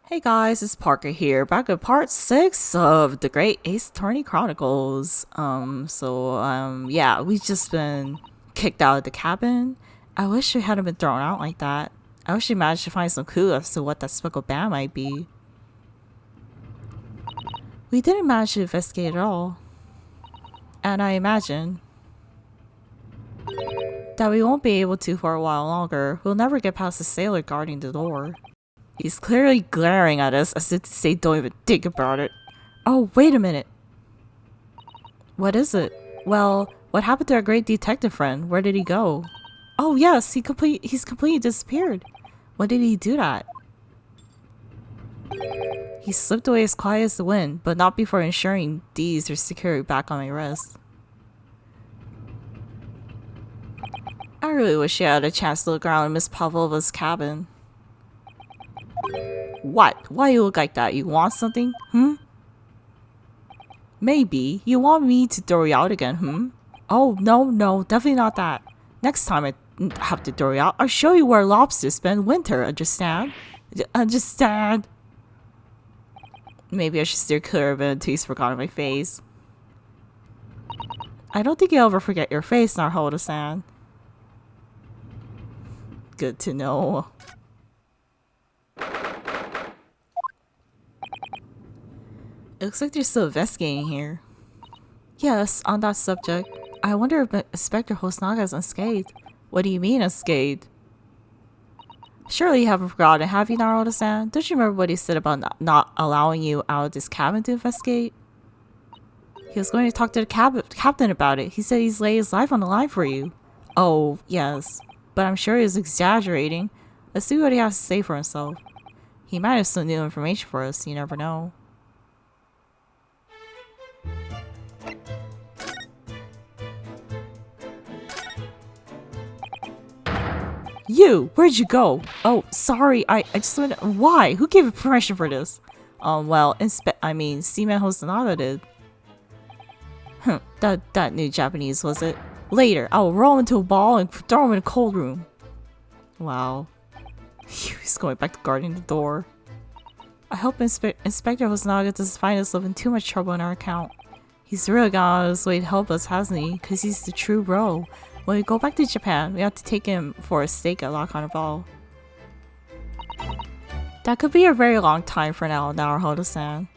Hey guys, it's Parker here, back with part 6 of the Great Ace Attorney Chronicles. Yeah, we've just been kicked out of the cabin. I wish we hadn't been thrown out like that. I wish we managed to find some clue as to what that speckled band might be. We didn't manage to investigate at all. And I imagine that we won't be able to for a while longer. We'll never get past the sailor guarding the door. He's clearly glaring at us as if to say don't even think about it. Oh, wait a minute. What is it? Well, what happened to our great detective friend? Where did he go? Oh yes, he's completely disappeared. When did he do that? He slipped away as quiet as the wind, but not before ensuring these are secured back on my wrist. I really wish I had a chance to look around in Miss Pavlova's cabin. What? Why you look like that? You want something? Maybe. You want me to throw you out again, Oh, no, definitely not that. Next time I have to throw you out, I'll show you where lobsters spend winter, understand? Understand? Maybe I should steer clear of it until he's forgotten my face. I don't think you'll ever forget your face, Narhoda-san. Good to know. It looks like they're still investigating here. Yes, on that subject, I wonder if Inspector Hosonaga is unscathed. What do you mean unscathed? Surely you haven't forgotten, have you, Naruto-san? Don't you remember what he said about not allowing you out of this cabin to investigate? He was going to talk to the captain about it. He said he's laid his life on the line for you. Oh, yes. But I'm sure he was exaggerating. Let's see what he has to say for himself. He might have some new information for us, you never know. You! Where'd you go? Oh, sorry, I just went. Why? Who gave you permission for this? Well, Seaman Hosonaga did. That new Japanese, was it? Later, I will roll him into a ball and throw him in a cold room. Wow. He's going back to guarding the door. I hope Inspector Hosonaga doesn't find us in too much trouble in our account. He's really gone out of his way to help us, hasn't he? Because he's the true bro. When we go back to Japan, we have to take him for a steak at La Carnival. That could be a very long time for now, Naruhodo-san.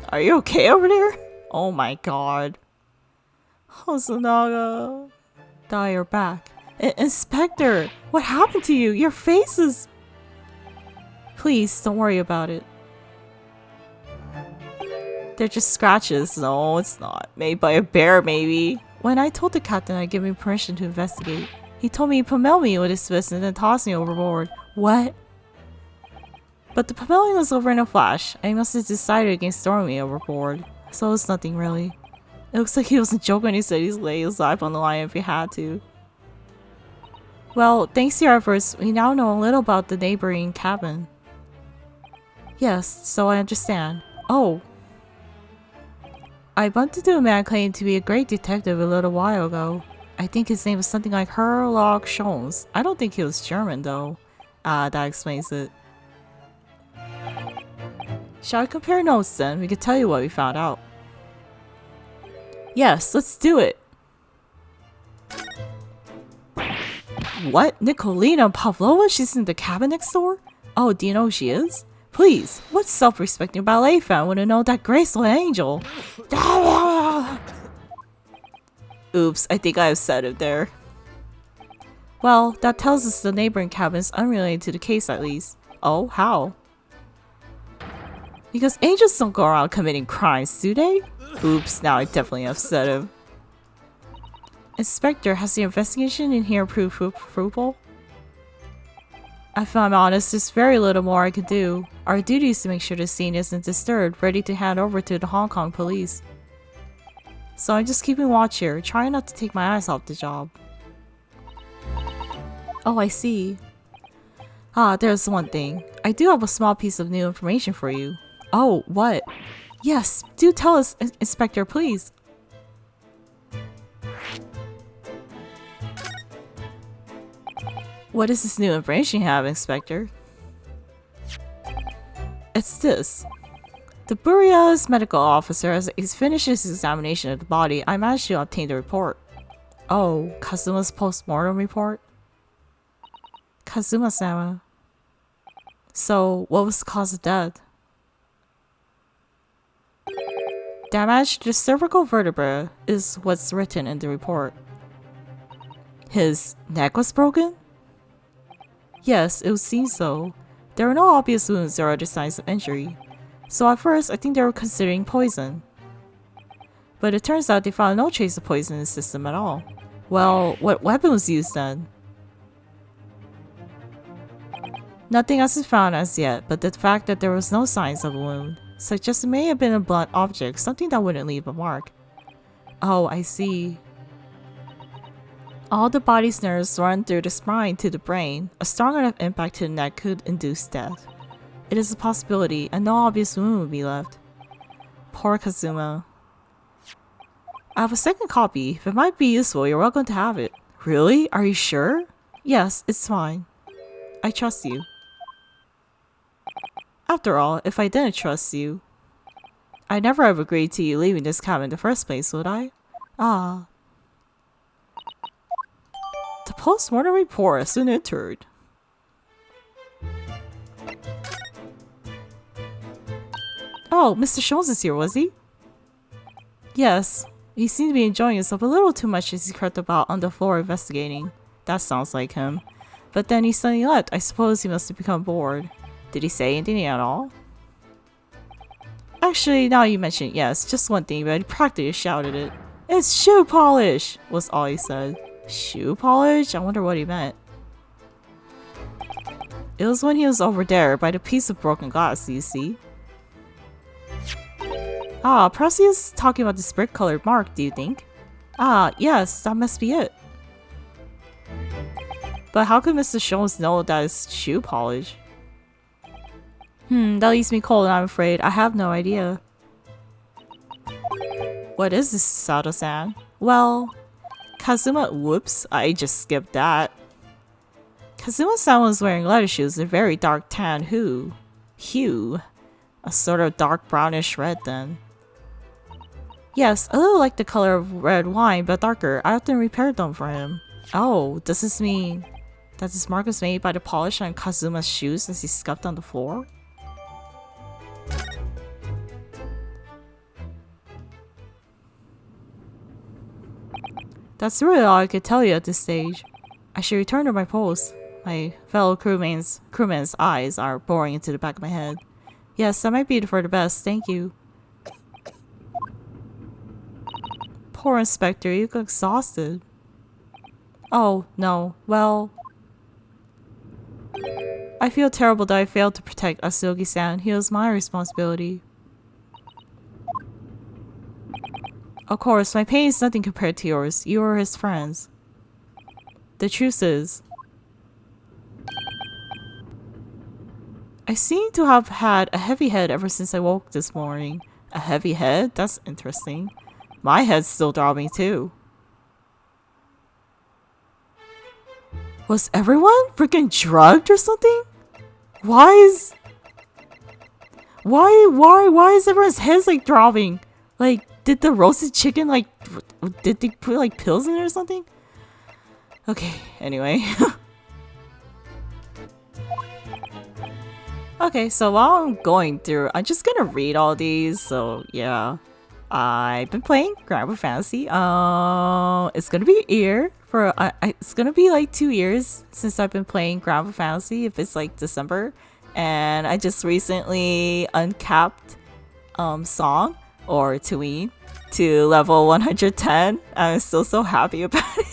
Are you okay over there? Oh my god. Hosonaga. You're back. Inspector, what happened to you? Your face is... Please, don't worry about it. They're just scratches. No, it's not. Made by a bear, maybe. When I told the captain I'd give him permission to investigate, he told me he'd pummel me with his fist and then toss me overboard. What? But the pummeling was over in a flash. I must have decided against throwing me overboard. So it's nothing really. It looks like he wasn't joking when he said he's laying his life on the line if he had to. Well, thanks to your efforts, we now know a little about the neighboring cabin. Yes, so I understand. Oh. I bumped into a man claiming to be a great detective a little while ago. I think his name was something like Herlock Sholmes. I don't think he was German though. That explains it. Shall I compare notes then? We can tell you what we found out. Yes, let's do it. What? Nicolina Pavlova? She's in the cabin next door? Oh, do you know who she is? Please, what self-respecting ballet fan wouldn't know that graceful angel? Oops, I think I upset it there. Well, that tells us the neighboring cabin is unrelated to the case at least. Oh, how? Because angels don't go around committing crimes, do they? Oops, now I definitely upset him. Inspector, has the investigation in here proved fruitful? If I'm honest, there's very little more I could do. Our duty is to make sure the scene isn't disturbed, ready to hand over to the Hong Kong police. So I'm just keeping watch here, trying not to take my eyes off the job. Oh, I see. Ah, there's one thing. I do have a small piece of new information for you. Oh, what? Yes, do tell us, Inspector, please. What is this new information you have, Inspector? It's this. The Buria's medical officer has finished his examination of the body. I managed to obtain the report. Oh, Kazuma's post-mortem report? Kazuma-sama. So, what was the cause of death? Damage to the cervical vertebra is what's written in the report. His neck was broken? Yes, it would seem so. There were no obvious wounds or other signs of injury. So at first, I think they were considering poison. But it turns out they found no trace of poison in the system at all. Well, what weapon was used then? Nothing else is found as yet, but the fact that there was no signs of a wound suggests it may have been a blunt object, something that wouldn't leave a mark. Oh, I see. All the body's nerves run through the spine to the brain. A strong enough impact to the neck could induce death. It is a possibility, and no obvious wound would be left. Poor Kazuma. I have a second copy. If it might be useful, you're welcome to have it. Really? Are you sure? Yes, it's fine. I trust you. After all, if I didn't trust you, I'd never have agreed to you leaving this cabin in the first place, would I? Ah. The post-mortem report has been entered. Oh, Mr. Schultz is here, was he? Yes. He seemed to be enjoying himself a little too much as he crept about on the floor investigating. That sounds like him. But then he suddenly left. I suppose he must have become bored. Did he say anything at all? Actually, now you mention it, yes, just one thing, but he practically shouted it. It's shoe polish! Was all he said. Shoe polish? I wonder what he meant. It was when he was over there by the piece of broken glass, you see. Ah, perhaps he is talking about this brick-colored mark, do you think? Ah, yes, that must be it. But how could Mr. Schultz know that it's shoe polish? That leaves me cold, I'm afraid. I have no idea. What is this, Sato-san? Well, Kazuma— whoops, I just skipped that. Kazuma-san was wearing leather shoes with a very dark tan hue. A sort of dark brownish red then. Yes, a little like the color of red wine, but darker. I often repaired them for him. Oh, does this mean that this mark was made by the polish on Kazuma's shoes as he scuffed on the floor? That's really all I could tell you at this stage. I should return to my post. My fellow crewman's eyes are boring into the back of my head. Yes, that might be for the best, thank you. Poor Inspector, you look exhausted. Oh, no. Well, I feel terrible that I failed to protect Asuogi-san. He was my responsibility. Of course, my pain is nothing compared to yours. You are his friends. The truth is, I seem to have had a heavy head ever since I woke this morning. A heavy head? That's interesting. My head's still throbbing too. Was everyone freaking drugged or something? Why is everyone's heads like throbbing? Like, did the roasted chicken like, did they put like pills in it or something? Okay, anyway. Okay, so while I'm going through, I'm just gonna read all these, so yeah. I've been playing Grand Fantasy. It's gonna be a year for it's gonna be like 2 years since I've been playing Grand Fantasy if it's like December, and I just recently uncapped Song or Tween to level 110. I'm still so happy about it.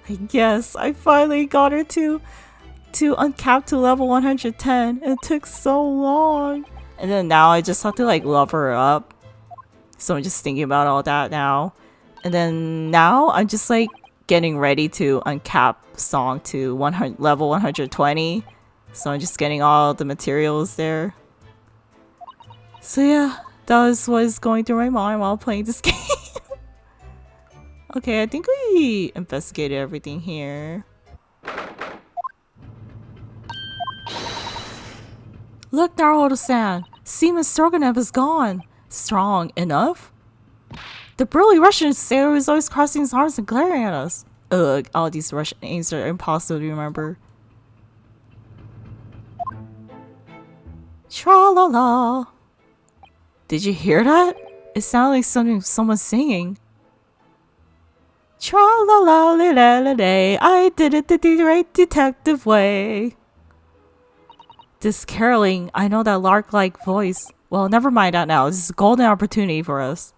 Like, yes, I finally got her to uncap to level 110. It took so long, and then now I just have to like level her up. So I'm just thinking about all that now. And then now I'm just like getting ready to uncap Song to level 120. So I'm just getting all the materials there. So yeah, that was what was going through my mind while playing this game. Okay, I think we investigated everything here. Look, Naruto-san! Seaman Stroganoff is gone! Strong enough? The burly Russian sailor is always crossing his arms and glaring at us. Ugh, all these Russian names are impossible to remember. Tra-la-la! Did you hear that? It sounded like someone singing. Tra-la-la-li-la-la-lay, I did it the right detective way. This caroling, I know that lark-like voice. Well, never mind that now. This is a golden opportunity for us.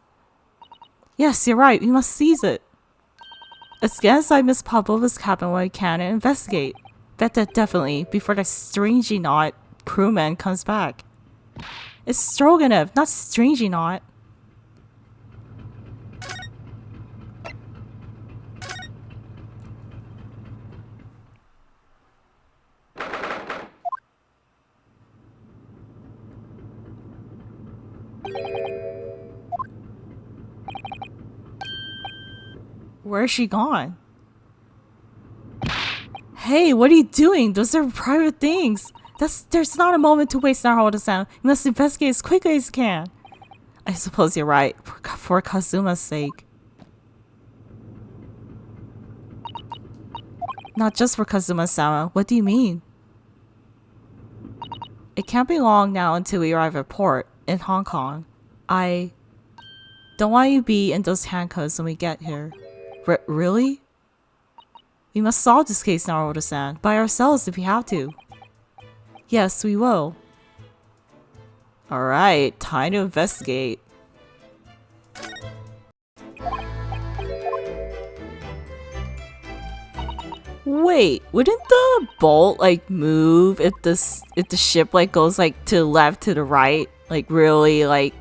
Yes, you're right. We must seize it. Let's get inside Miss Pavlova's cabin when we can and investigate. Bet that definitely, before that stringy knot crewman comes back. It's Stroganoff, not stringy knot. Where's she gone? Hey, what are you doing? Those are private things. There's not a moment to waste in our Naruto-san. You must investigate as quickly as you can. I suppose you're right, for Kazuma's sake. Not just for Kazuma-sama. What do you mean? It can't be long now until we arrive at port in Hong Kong. I don't want you to be in those handcuffs when we get here. Really? We must solve this case, Naruto-san, by ourselves if we have to. Yes, we will. Alright, time to investigate. Wait, wouldn't the bolt like move if the ship like goes like to the left, to the right, like really like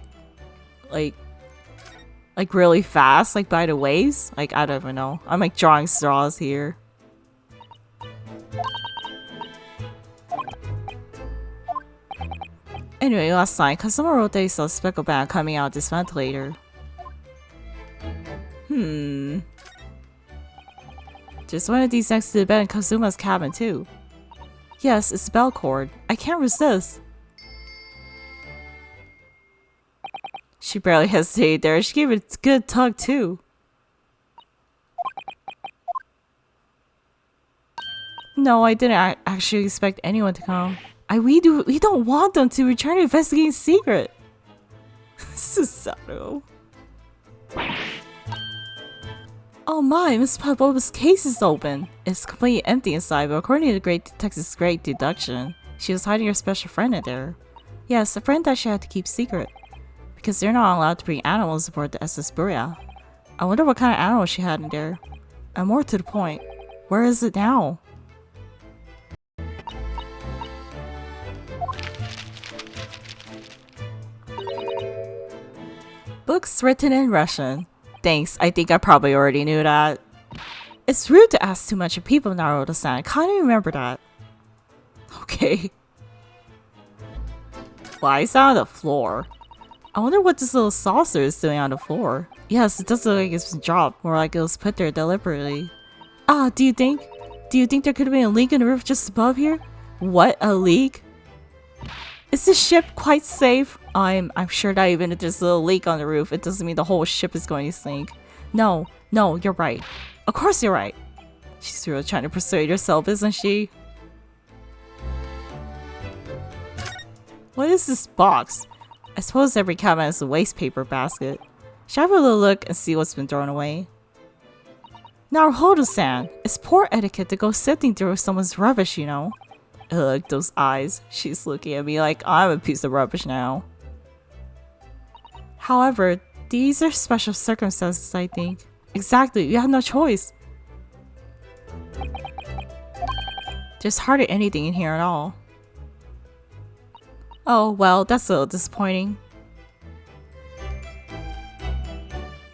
really fast, like by the waves? Like I don't even know. I'm like drawing straws here. Anyway, last night, Kazuma wrote that he saw a speckle band coming out this ventilator. There's one of these next to the bed in Kazuma's cabin too. Yes, it's a bell cord. I can't resist. She barely hesitated there. She gave it a good tug too. No, I didn't actually expect anyone to come. We don't want them to. We're trying to investigate in secret. Susato. Oh my, Miss Pavlova's case is open. It's completely empty inside, but according to the great detective's great deduction, she was hiding her special friend in there. Yes, a friend that she had to keep secret. Because they're not allowed to bring animals aboard the SS Buria. I wonder what kind of animal she had in there. And more to the point, where is it now? Books written in Russian. Thanks, I think I probably already knew that. It's rude to ask too much of people, Naruto-san. I can't even remember that. Okay. Lies on the floor. I wonder what this little saucer is doing on the floor. Yes, it does look like it's been dropped, more like it was put there deliberately. Ah, do you think there could have been a leak in the roof just above here? What, a leak? Is the ship quite safe? I'm sure that even if there's a little leak on the roof, it doesn't mean the whole ship is going to sink. No, you're right. Of course you're right. She's really trying to persuade herself, isn't she? What is this box? I suppose every cabinet has a waste paper basket. Should I have a little look and see what's been thrown away? Naruto-san, it's poor etiquette to go sifting through someone's rubbish, you know. Ugh, those eyes. She's looking at me like I'm a piece of rubbish now. However, these are special circumstances, I think. Exactly, you have no choice. There's hardly anything in here at all. Oh, well, that's a little disappointing.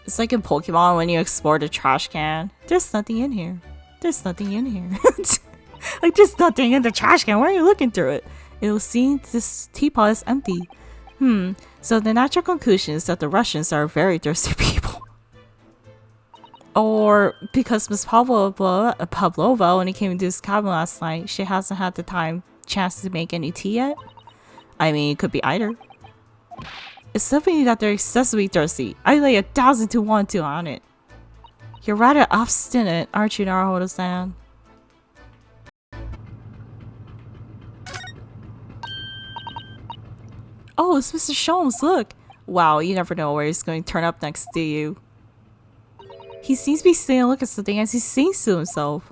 It's like in Pokemon when you explore the trash can. There's nothing in here. There's nothing in here. Like, there's nothing in the trash can. Why are you looking through it? It will seem this teapot is empty. So the natural conclusion is that the Russians are very thirsty people. Or because Miss Pavlova, when he came into his cabin last night, she hasn't had the chance to make any tea yet? I mean, it could be either. It's definitely that they're excessively thirsty. I lay 1,000 to 1 to on it. You're rather obstinate, aren't you, Naruhodo-san? Oh, it's Mr. Sholmes, look! Wow, you never know where he's going to turn up next, do you? He seems to be staying a look at something as he sings to himself.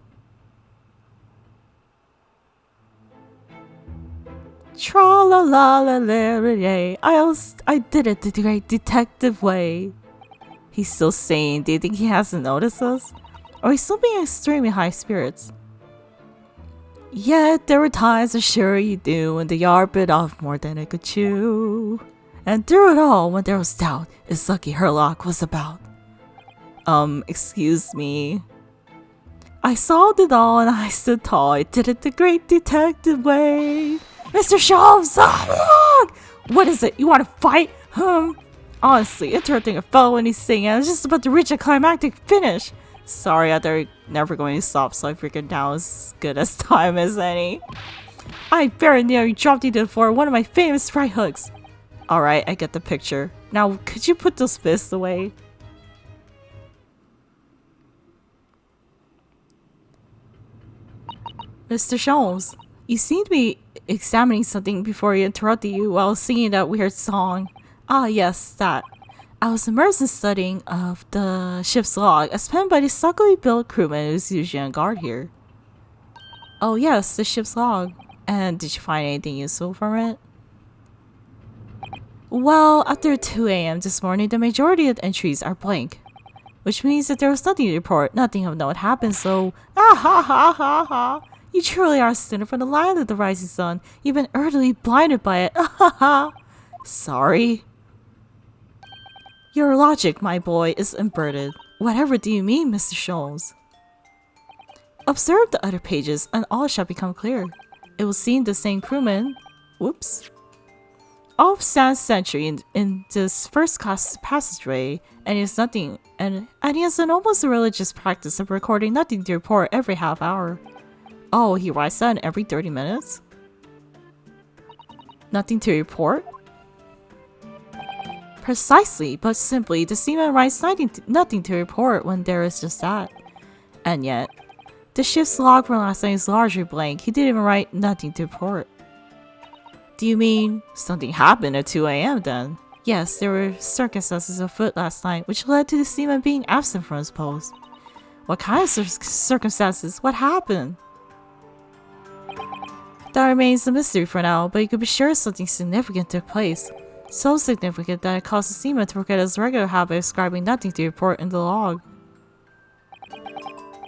Tra-la-la-la-la-la-la, I did it the great detective way. He's still saying, do you think he hasn't noticed us? Or he's still being extremely high spirits? Yet there were times, I'm sure you do, when the yard bit off more than it could chew. And through it all, when there was doubt, it's lucky Herlock was about. Excuse me. I solved it all and I stood tall. I did it the great detective way. Mr. Sholmes, look! What is it? You want to fight? Honestly, interrupting a fellow when he's singing, I was just about to reach a climactic finish. Sorry, I thought we were never going to stop, so I figured now is as good as time as any. I very nearly dropped you to the floor, one of my famous right hooks. Alright, I get the picture. Now, could you put those fists away? Mr. Sholmes, you seem to be examining something before he interrupted you while singing that weird song. Ah, yes, that. I was immersed in studying of the ship's log as penned by the suckily built crewman who's usually on guard here. Oh yes, the ship's log. And did you find anything useful from it? Well, after 2 a.m. this morning, the majority of the entries are blank. Which means that there was nothing to report, nothing of note happened, so... Ah ha ha ha ha! You truly are a student from the land of the rising sun. You've been utterly blinded by it. Ah ha ha! Sorry. Your logic, my boy, is inverted. Whatever do you mean, Mr. Sholmes? Observe the other pages, and all shall become clear. It will seem the same crewman... Whoops. All stands sentry in this first-class passageway, and he has nothing... And he has an almost religious practice of recording nothing to report every half hour. Oh, he writes that every 30 minutes? Nothing to report? Precisely, but simply, the seaman writes nothing to report when there is just that. And yet, the ship's log from last night is largely blank. He didn't even write nothing to report. Do you mean something happened at 2 a.m. then? Yes, there were circumstances afoot last night which led to the seaman being absent from his post. What kind of circumstances? What happened? That remains a mystery for now, but you could be sure something significant took place. So significant that it caused the seaman to forget his regular habit of scribing nothing to report in the log.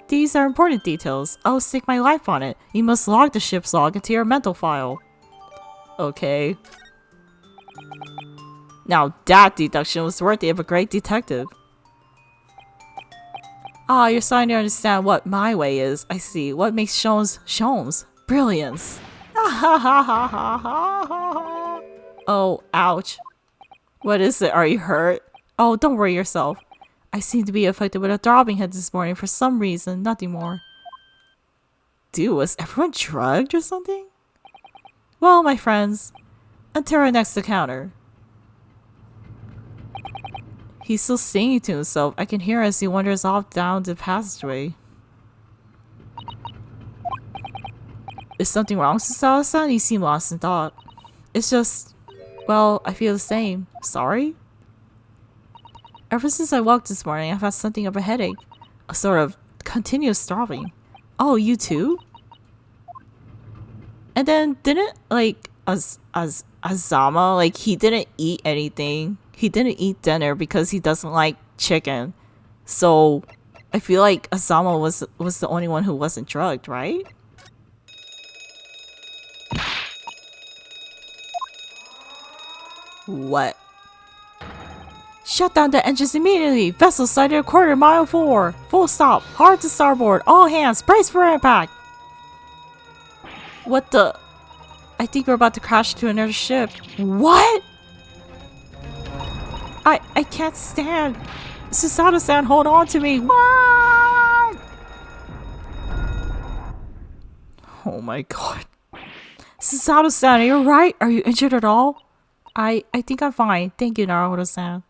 These are important details. I will stake my life on it. You must log the ship's log into your mental file. Okay. Now that deduction was worthy of a great detective. Ah, you're starting to understand what my way is. I see. What makes Sholmes? Brilliance. Oh, ouch. What is it? Are you hurt? Oh, don't worry yourself. I seem to be afflicted with a throbbing head this morning for some reason, nothing more. Dude, was everyone drugged or something? Well, my friends, until our next encounter. He's still singing to himself. I can hear as he wanders off down the passageway. Is something wrong, Susawa-san? You seem lost in thought. It's just... well, I feel the same. Sorry? Ever since I woke this morning, I've had something of a headache. A sort of continuous throbbing. Oh, you too? And then didn't, like, Azama, like, he didn't eat anything. He didn't eat dinner because he doesn't like chicken. So, I feel like Azama was the only one who wasn't drugged, right? What? Shut down the engines immediately! Vessel sighted a quarter-mile forward! Full stop! Hard to starboard! All hands! Brace for impact! What the? I think we're about to crash into another ship. What? I can't stand. Susato-san, hold on to me. What? Oh my god. Susato-san, are you right? Are you injured at all? I think I'm fine. Thank you, Naruto-san.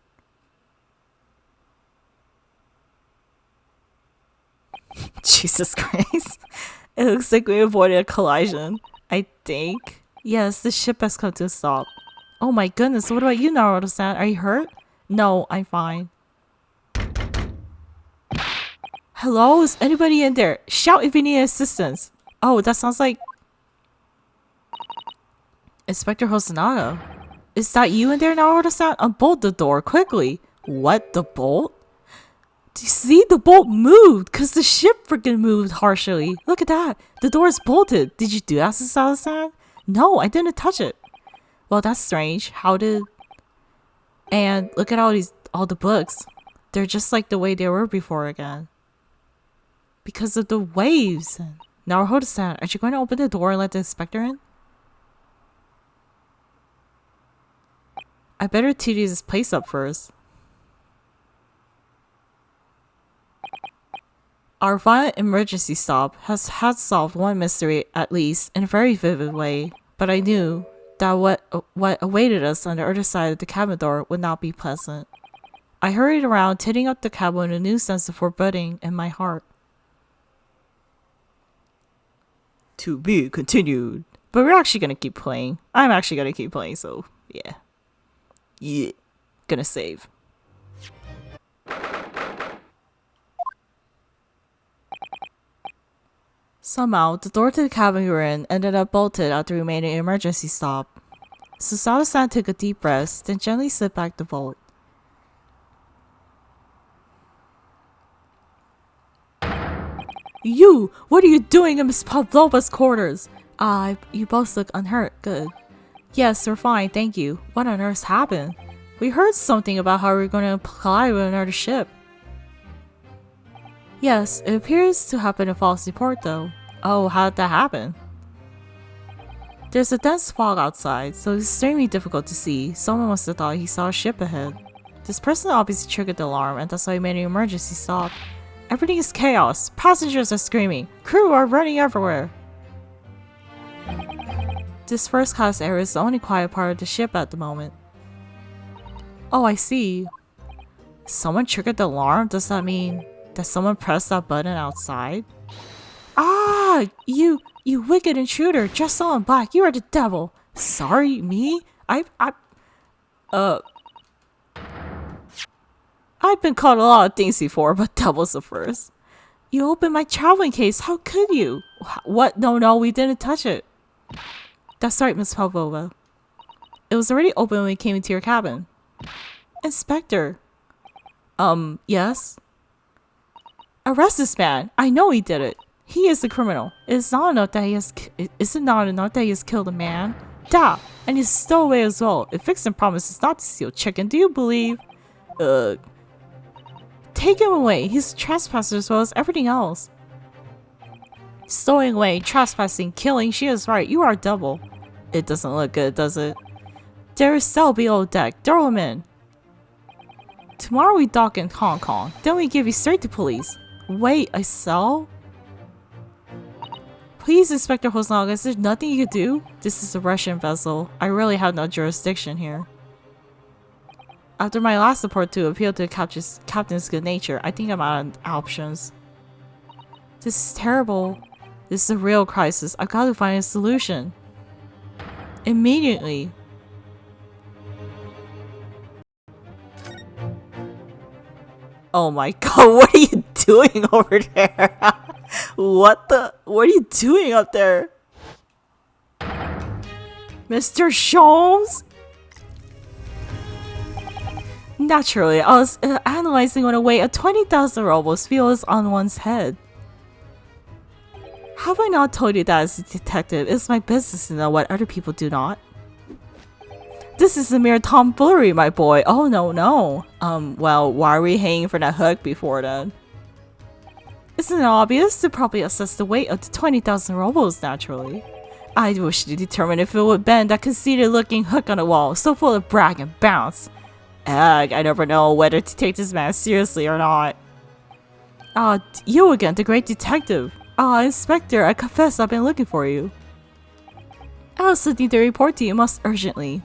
Jesus Christ. It looks like we avoided a collision. I think. Yes, the ship has come to a stop. Oh my goodness, what about you, Naruto-san? Are you hurt? No, I'm fine. Hello? Is anybody in there? Shout if you need assistance. Oh, that sounds like Inspector Hosonaga. Is that you in there, Naruto-san? Unbolt the door, quickly. What? The bolt? Do you see? The bolt moved, because the ship freaking moved harshly. Look at that. The door is bolted. Did you do that, Susato-san? No, I didn't touch it. Well, that's strange. How did... And look at all the books. They're just like the way they were before again. Because of the waves. Naruto-san, are you going to open the door and let the inspector in? I better tidy this place up first. Our violent emergency stop had solved one mystery, at least, in a very vivid way. But I knew that what awaited us on the other side of the cabin door would not be pleasant. I hurried around, tinting up the cabin with a new sense of foreboding in my heart. To be continued. But we're actually gonna keep playing. I'm actually gonna keep playing, so yeah. Yeah. Gonna save. Somehow, the door to the cabin we were in ended up bolted at the remaining emergency stop. Susato-san took a deep breath, then gently slid back the bolt. You! What are you doing in Miss Pavlova's quarters? You both look unhurt. Good. Yes, we're fine, thank you. What on earth happened? We heard something about how we were going to collide with another ship. Yes, it appears to have been a false report though. Oh, how did that happen? There's a dense fog outside, so it's extremely difficult to see. Someone must have thought he saw a ship ahead. This person obviously triggered the alarm, and that's why he made an emergency stop. Everything is chaos. Passengers are screaming. Crew are running everywhere. This first class area is the only quiet part of the ship at the moment. Oh, I see. Someone triggered the alarm? Does that mean that someone pressed that button outside? Ah! You wicked intruder! Dressed all in black, you are the devil! Sorry, me? I've been called a lot of things before, but devil's the first. You opened my traveling case, how could you? What? No, we didn't touch it. That's right, Miss Pavlova. It was already open when we came into your cabin. Inspector. Yes? Arrest this man. I know he did it. He is the criminal. Is it not enough that he has killed a man? Da! And he's stowaway as well. If Vixen promises not to steal chicken, do you believe? Take him away. He's a trespasser as well as everything else. Stowing away, trespassing, killing. She is right. You are a double. It doesn't look good, does it? There is cell below deck. Throw him in. Tomorrow we dock in Hong Kong. Then we give you straight to police. Wait, a cell? Please, Inspector Hosonaga, is there nothing you could do? This is a Russian vessel. I really have no jurisdiction here. After my last report to appeal to the captain's good nature, I think I'm out of options. This is terrible. This is a real crisis. I've got to find a solution. Immediately. Oh my god, what are you doing over there? What are you doing up there? Mr. Sholmes? Naturally, I was analyzing what a weight of 20,000 rubles feels on one's head. Have I not told you that as a detective, it's my business to know what other people do not? This is a mere tomfoolery, my boy. Oh, no. Well, why are we hanging for that hook before then? Isn't it obvious to probably assess the weight of the 20,000 rubles, naturally? I wish to determine if it would bend that conceited-looking hook on the wall, so full of brag and bounce. Ugh, I never know whether to take this man seriously or not. Ah, you again, the great detective. Ah, Inspector, I confess I've been looking for you. I also need to report to you most urgently.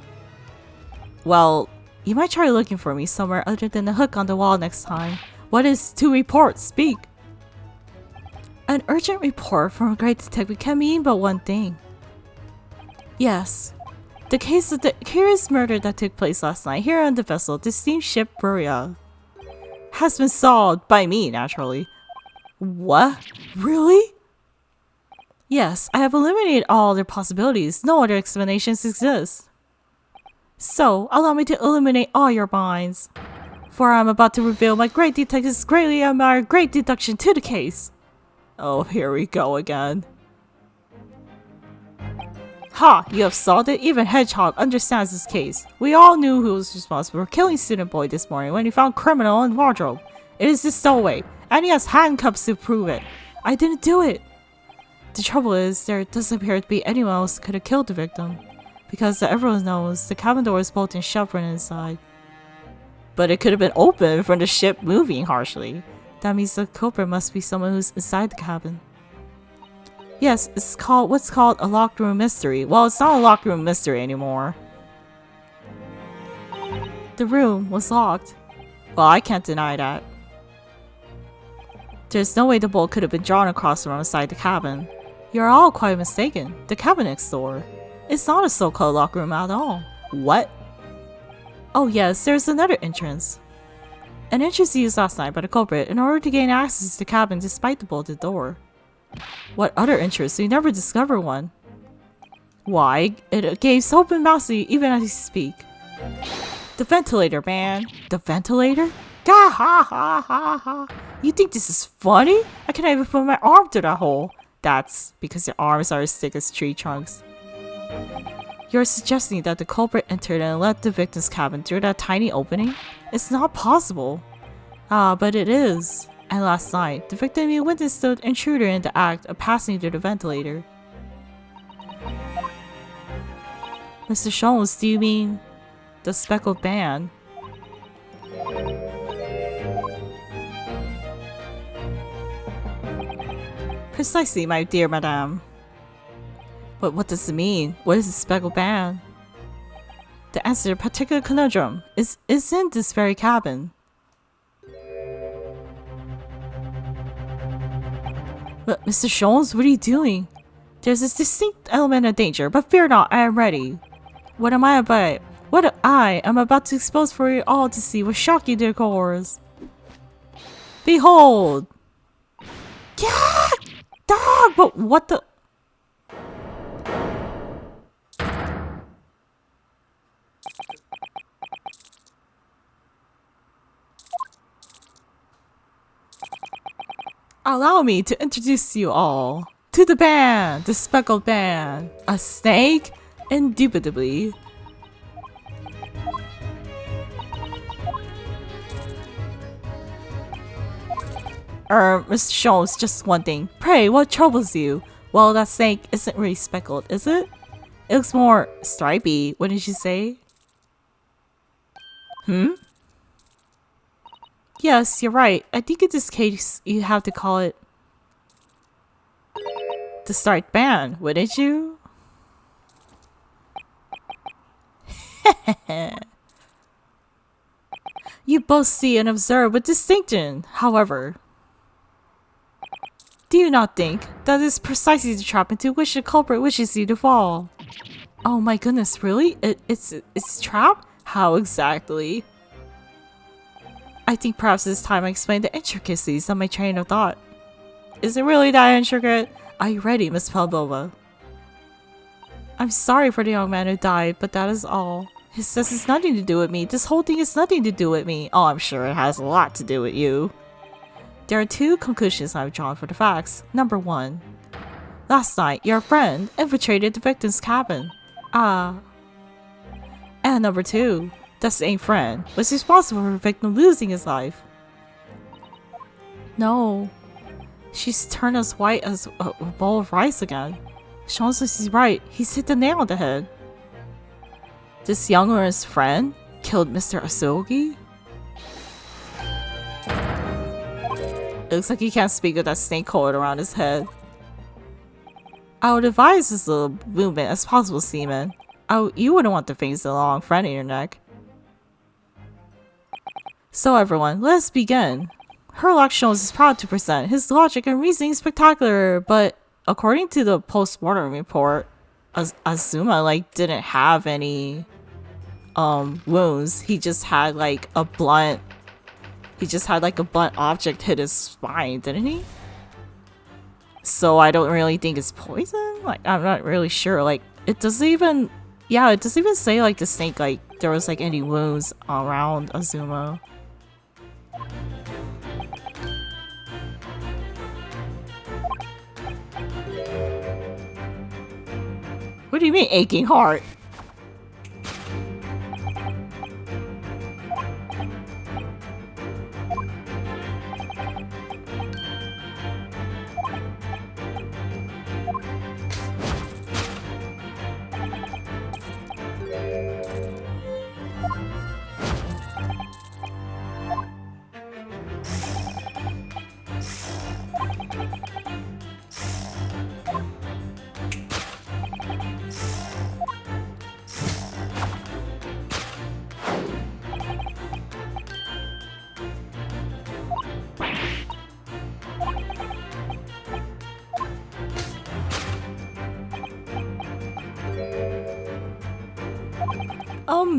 Well, you might try looking for me somewhere other than the hook on the wall next time. What is to report? Speak! An urgent report from a great detective can mean but one thing. Yes. The case of the curious murder that took place last night here on the vessel, the steamship Buria, has been solved by me, naturally. What? Really? Yes, I have eliminated all other possibilities. No other explanations exist. So, allow me to eliminate all your minds. For I am about to reveal my great detective's greatly admired great deduction to the case. Oh, here we go again. Ha! You have solved it. Even Hedgehog understands this case. We all knew who was responsible for killing Student Boy this morning when he found criminal in wardrobe. It is the stowaway, and he has handcuffs to prove it. I didn't do it. The trouble is, there doesn't appear to be anyone else who could have killed the victim. Because as everyone knows, the cabin door is bolted and shut from inside. But it could have been open from the ship moving harshly. That means the culprit must be someone who's inside the cabin. Yes, it's called what's called a locked room mystery. Well, it's not a locked room mystery anymore. The room was locked. Well, I can't deny that. There's no way the bolt could have been drawn across from inside the cabin. You're all quite mistaken. The cabin next door. It's not a so-called locked room at all. What? Oh yes, there's another entrance. An entrance used last night by the culprit in order to gain access to the cabin despite the bolted door. What other entrance? We never discovered one. Why? It gapes open mouthy even as you speak. The ventilator, man. The ventilator? Gah ha ha ha ha. You think this is funny? I can't even put my arm through that hole. That's because your arms are as thick as tree trunks. You're suggesting that the culprit entered and left the victim's cabin through that tiny opening? It's not possible. Ah, but it is. And last night, the victim even witnessed the intruder in the act of passing through the ventilator. Mr. Jones, do you mean the speckled band? Precisely, my dear madame. But what does it mean? What is a speckled band? The answer to a particular conundrum is in this very cabin. But Mr. Jones, what are you doing? There's this distinct element of danger, but fear not, I am ready. What I am about to expose for you all to see will shock you to the cores. Behold! Yeah! Dog! But what the... Allow me to introduce you all to the band, the speckled band. A snake? Indubitably. Mr. Jones, just one thing. Pray, what troubles you? Well, that snake isn't really speckled, is it? It looks more stripy, wouldn't you say? Yes, you're right. I think in this case, you have to call it the striped band, wouldn't you? You both see and observe with distinction, however. Do you not think that is precisely the trap into which the culprit wishes you to fall? Oh my goodness, really? It's a trap? How exactly? I think perhaps it's time I explain the intricacies of my train of thought. Is it really that intricate? Are you ready, Miss Pavlova? I'm sorry for the young man who died, but that is all. This has nothing to do with me. This whole thing has nothing to do with me. Oh, I'm sure it has a lot to do with you. There are two conclusions I've drawn for the facts. Number one. Last night, your friend infiltrated the victim's cabin. And number two. That same friend was responsible for the victim losing his life. No. She's turned as white as a bowl of rice again. Sean says he's right. He's hit the nail on the head. This young woman's friend killed Mr. Asogi? It looks like he can't speak with that snake coiled around his head. I would advise as little movement as possible, Seaman. You wouldn't want the things along front of your neck. So everyone, let's begin. Herlock Sholmes is proud to present his logic and reasoning spectacular, but according to the post-mortem report, Azuma didn't have any wounds. He just had a blunt object hit his spine, didn't he? So I don't really think it's poison. I'm not really sure. It doesn't even say the snake there was any wounds around Azuma. What do you mean aching heart?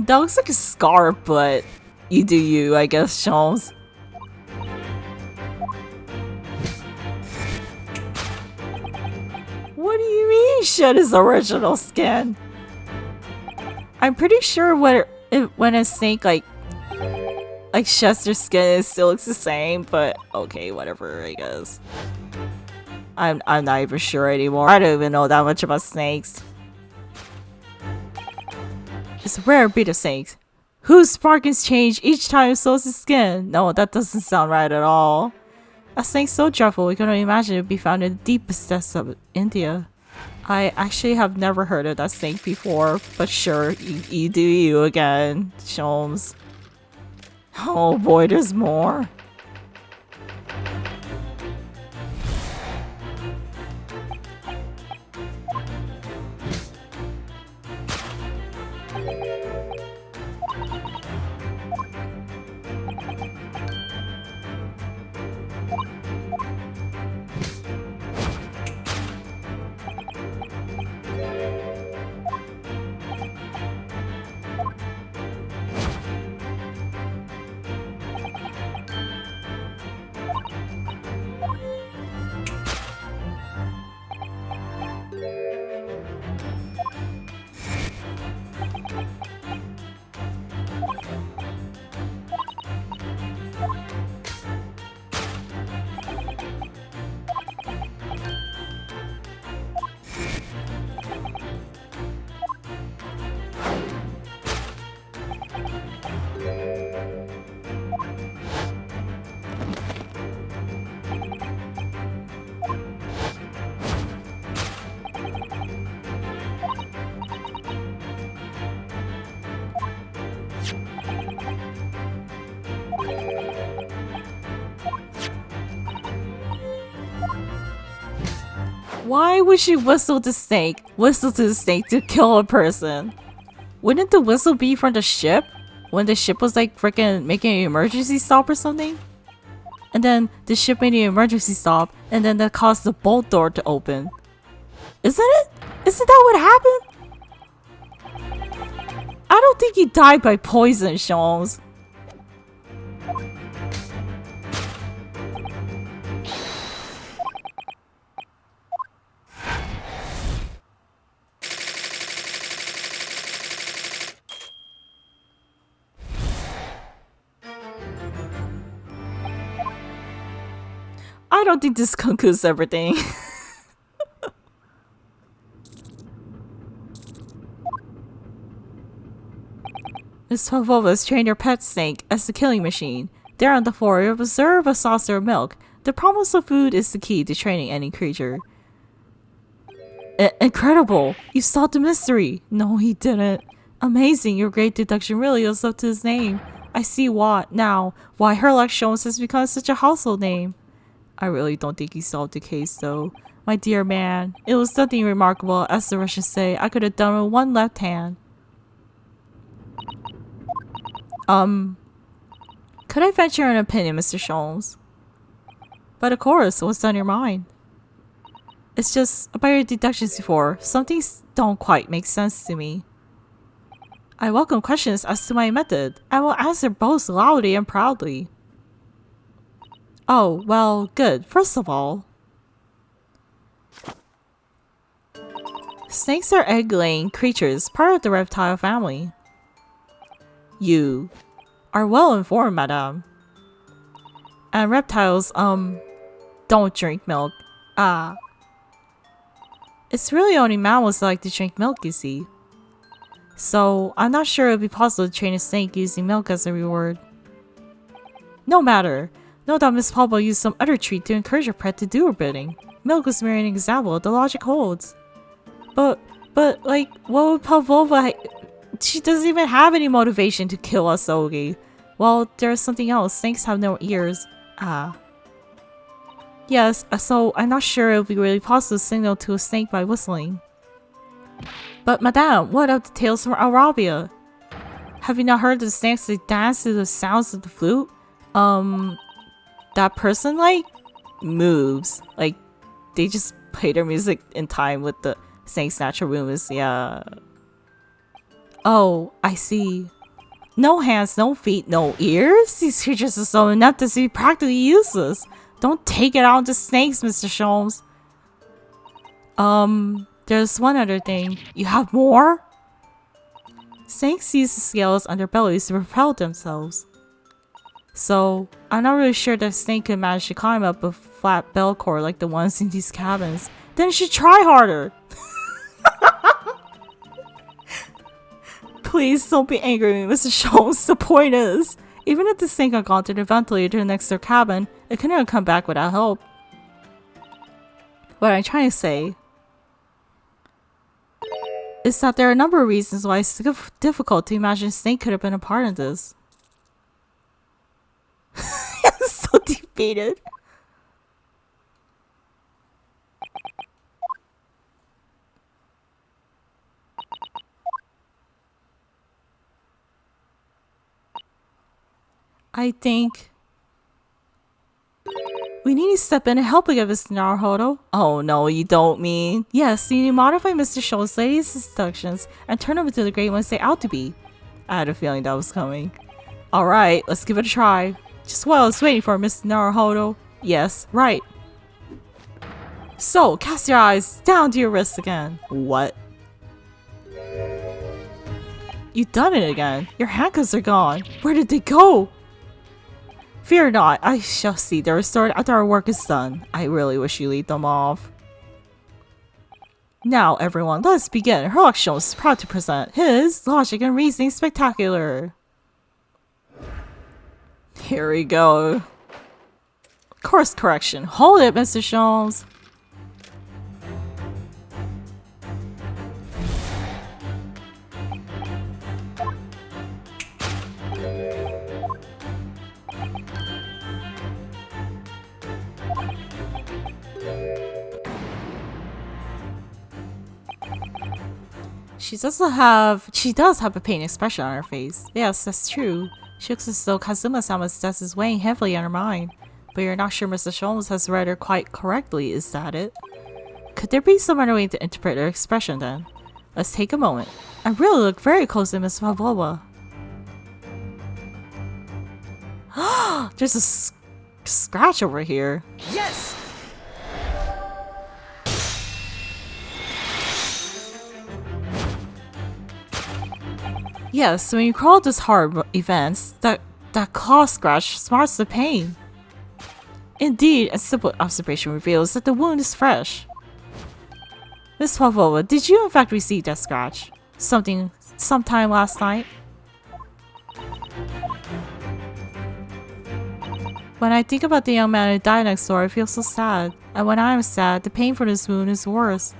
That looks like a scar, but you do you, I guess, Sholmes. What do you mean shed his original skin? I'm pretty sure when a snake sheds their skin, it still looks the same, but okay, whatever, I guess. I'm not even sure anymore. I don't even know that much about snakes. It's a rare breed of snakes whose sparkles change each time it soils its skin. No, that doesn't sound right at all. A snake so dreadful we can only imagine it would be found in the deepest depths of India. I actually have never heard of that snake before, but sure, you do you again, Sholmes. Oh boy, there's more. Why would she whistle to the snake to kill a person? Wouldn't the whistle be from the ship? When the ship was freaking making an emergency stop or something? And then the ship made an emergency stop and then that caused the bolt door to open. Isn't it? Isn't that what happened? I don't think he died by poison, Sholmes. I don't think this concludes everything. Miss Pavlova has trained your pet snake as the killing machine. There on the floor, you observe a saucer of milk. The promise of food is the key to training any creature. Incredible! You solved the mystery! No, he didn't. Amazing, your great deduction really lives up to his name. I see why Herlock Sholmes has become such a household name. I really don't think he solved the case, though. My dear man, it was nothing remarkable, as the Russians say. I could have done it with one left hand. Could I venture an opinion, Mr. Sholmes? But of course, what's on your mind? It's just, about your deductions before, some things don't quite make sense to me. I welcome questions as to my method. I will answer both loudly and proudly. Oh, well, good. First of all, snakes are egg-laying creatures, part of the reptile family. You are well informed, madame. And reptiles, don't drink milk. It's really only mammals that like to drink milk, you see. So, I'm not sure it would be possible to train a snake using milk as a reward. No matter. No doubt Miss Pablo used some other treat to encourage her pet to do her bidding. Milk was merely an example, the logic holds. But, like, what would Pavlova she doesn't even have any motivation to kill us, Ogi. Well, there's something else. Snakes have no ears. Yes, so I'm not sure it would be really possible to signal to a snake by whistling. But madame, what of the tales from Arabia? Have you not heard the snakes that dance to the sounds of the flute? That person, like, moves. Like, they just play their music in time with the snake's natural movements, yeah. Oh, I see. No hands, no feet, no ears? These creatures are so inept as to be practically useless. Don't take it out on the snakes, Mr. Sholmes. There's one other thing. You have more? Snakes use the scales on their bellies to propel themselves. So, I'm not really sure that a snake could manage to climb up a flat bell cord like the ones in these cabins. Then it should try harder! Please don't be angry with me, Mr. Sholmes. The point is, even if the snake had gone through the ventilator next to their cabin, it could never come back without help. What I'm trying to say is that there are a number of reasons why it's difficult to imagine a snake could have been a part of this. I'm so defeated. I think we need to step in and help again, Mr. Naruhodo. Oh no, you don't mean? Yes, you need to modify Mr. Scholl's latest instructions and turn them into the great ones they ought to be. I had a feeling that was coming. Alright, let's give it a try. Just while I was waiting for Mr. Naruhodo. Yes, right. So, cast your eyes down to your wrists again. What? You've done it again. Your handcuffs are gone. Where did they go? Fear not, I shall see they're restored after our work is done. I really wish you lead them off. Now, everyone, let us begin. Herlock Sholmes is proud to present his Logic and Reasoning Spectacular. Here we go. Course correction. Hold it, Mr. Sholmes. She does have a pain expression on her face. Yes, that's true. She looks as though Kazuma-sama's death is weighing heavily on her mind. But you're not sure Mr. Sholmes has read her quite correctly, is that it? Could there be some other way to interpret her expression then? Let's take a moment. I really look very close at Miss Pavlova. There's a scratch over here. Yes! Yes, when you crawl these hard events, that claw scratch smarts the pain. Indeed, a simple observation reveals that the wound is fresh. Miss Pavlova, did you in fact receive that scratch? Sometime last night? When I think about the young man who died next door, I feel so sad. And when I am sad, the pain from this wound is worse.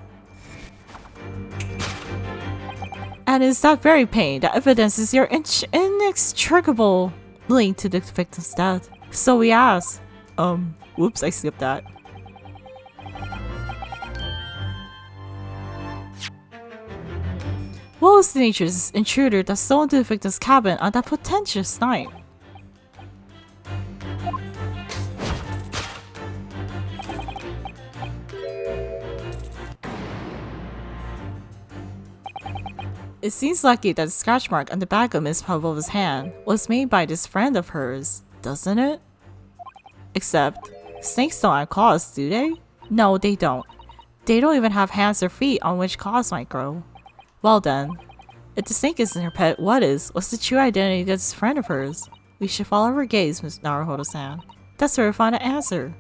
And it's that very pain that evidences your inextricable link to the victim's death. So we ask, Whoops, I skipped that. What was the nature of this intruder that stole into the victim's cabin on that portentous night? It seems lucky that the scratch mark on the back of Miss Pavlova's hand was made by this friend of hers, doesn't it? Except, snakes don't have claws, do they? No, they don't. They don't even have hands or feet on which claws might grow. Well then, if the snake isn't her pet, what is? What's the true identity of this friend of hers? We should follow her gaze, Miss Naruhodo-san. That's where we find an answer.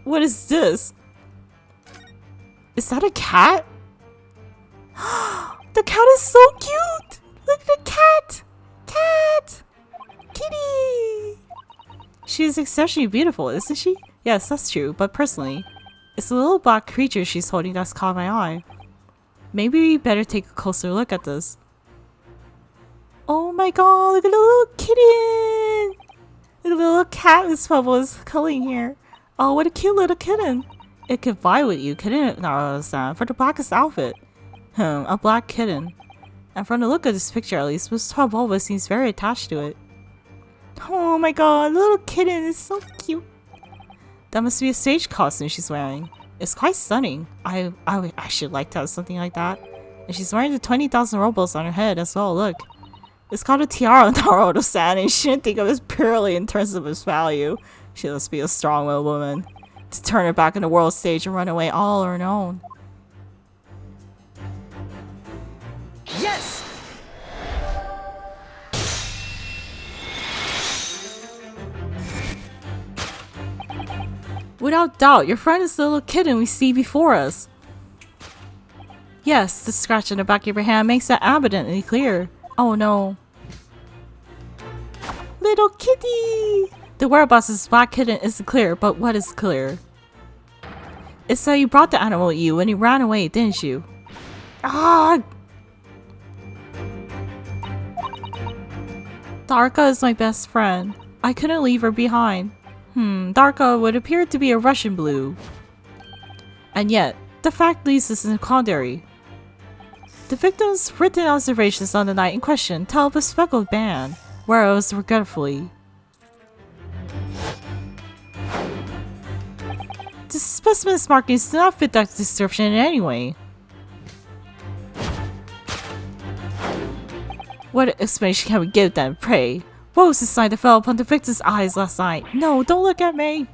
What is this? Is that a cat? The cat is so cute! Look at the cat! Cat! Kitty! She is exceptionally beautiful, isn't she? Yes, that's true, but personally, it's the little black creature she's holding that's caught my eye. Maybe we better take a closer look at this. Oh my god, look at the little kitten! Look at the little cat Miss Bubble is culling here. Oh, what a cute little kitten! It could vie with you, couldn't it, Naruto-san, for the blackest outfit? A black kitten. And from the look of this picture at least, Miss Pavlova seems very attached to it. Oh my god, the little kitten is so cute. That must be a stage costume she's wearing. It's quite stunning. I should like to have something like that. And she's wearing the 20,000 rubles on her head as well, look. It's called a tiara, Naruto-san, and you shouldn't think of it purely in terms of its value. She must be a strong-willed woman to turn her back on the world stage and run away all on her own. Yes! Without doubt, your friend is the little kitten we see before us. Yes, the scratch on the back of your hand makes that evidently clear. Oh no. Little kitty! The whereabouts of this black kitten isn't clear, but what is clear? It's that you brought the animal with you when you ran away, didn't you? Ah! Darka is my best friend. I couldn't leave her behind. Darka would appear to be a Russian blue. And yet, the fact leaves us in a quandary. The victim's written observations on the night in question tell of a speckled band, whereas regretfully. The specimen's markings do not fit that description in any way. What explanation can we give then, pray? What was the sign that fell upon the victim's eyes last night? No, don't look at me!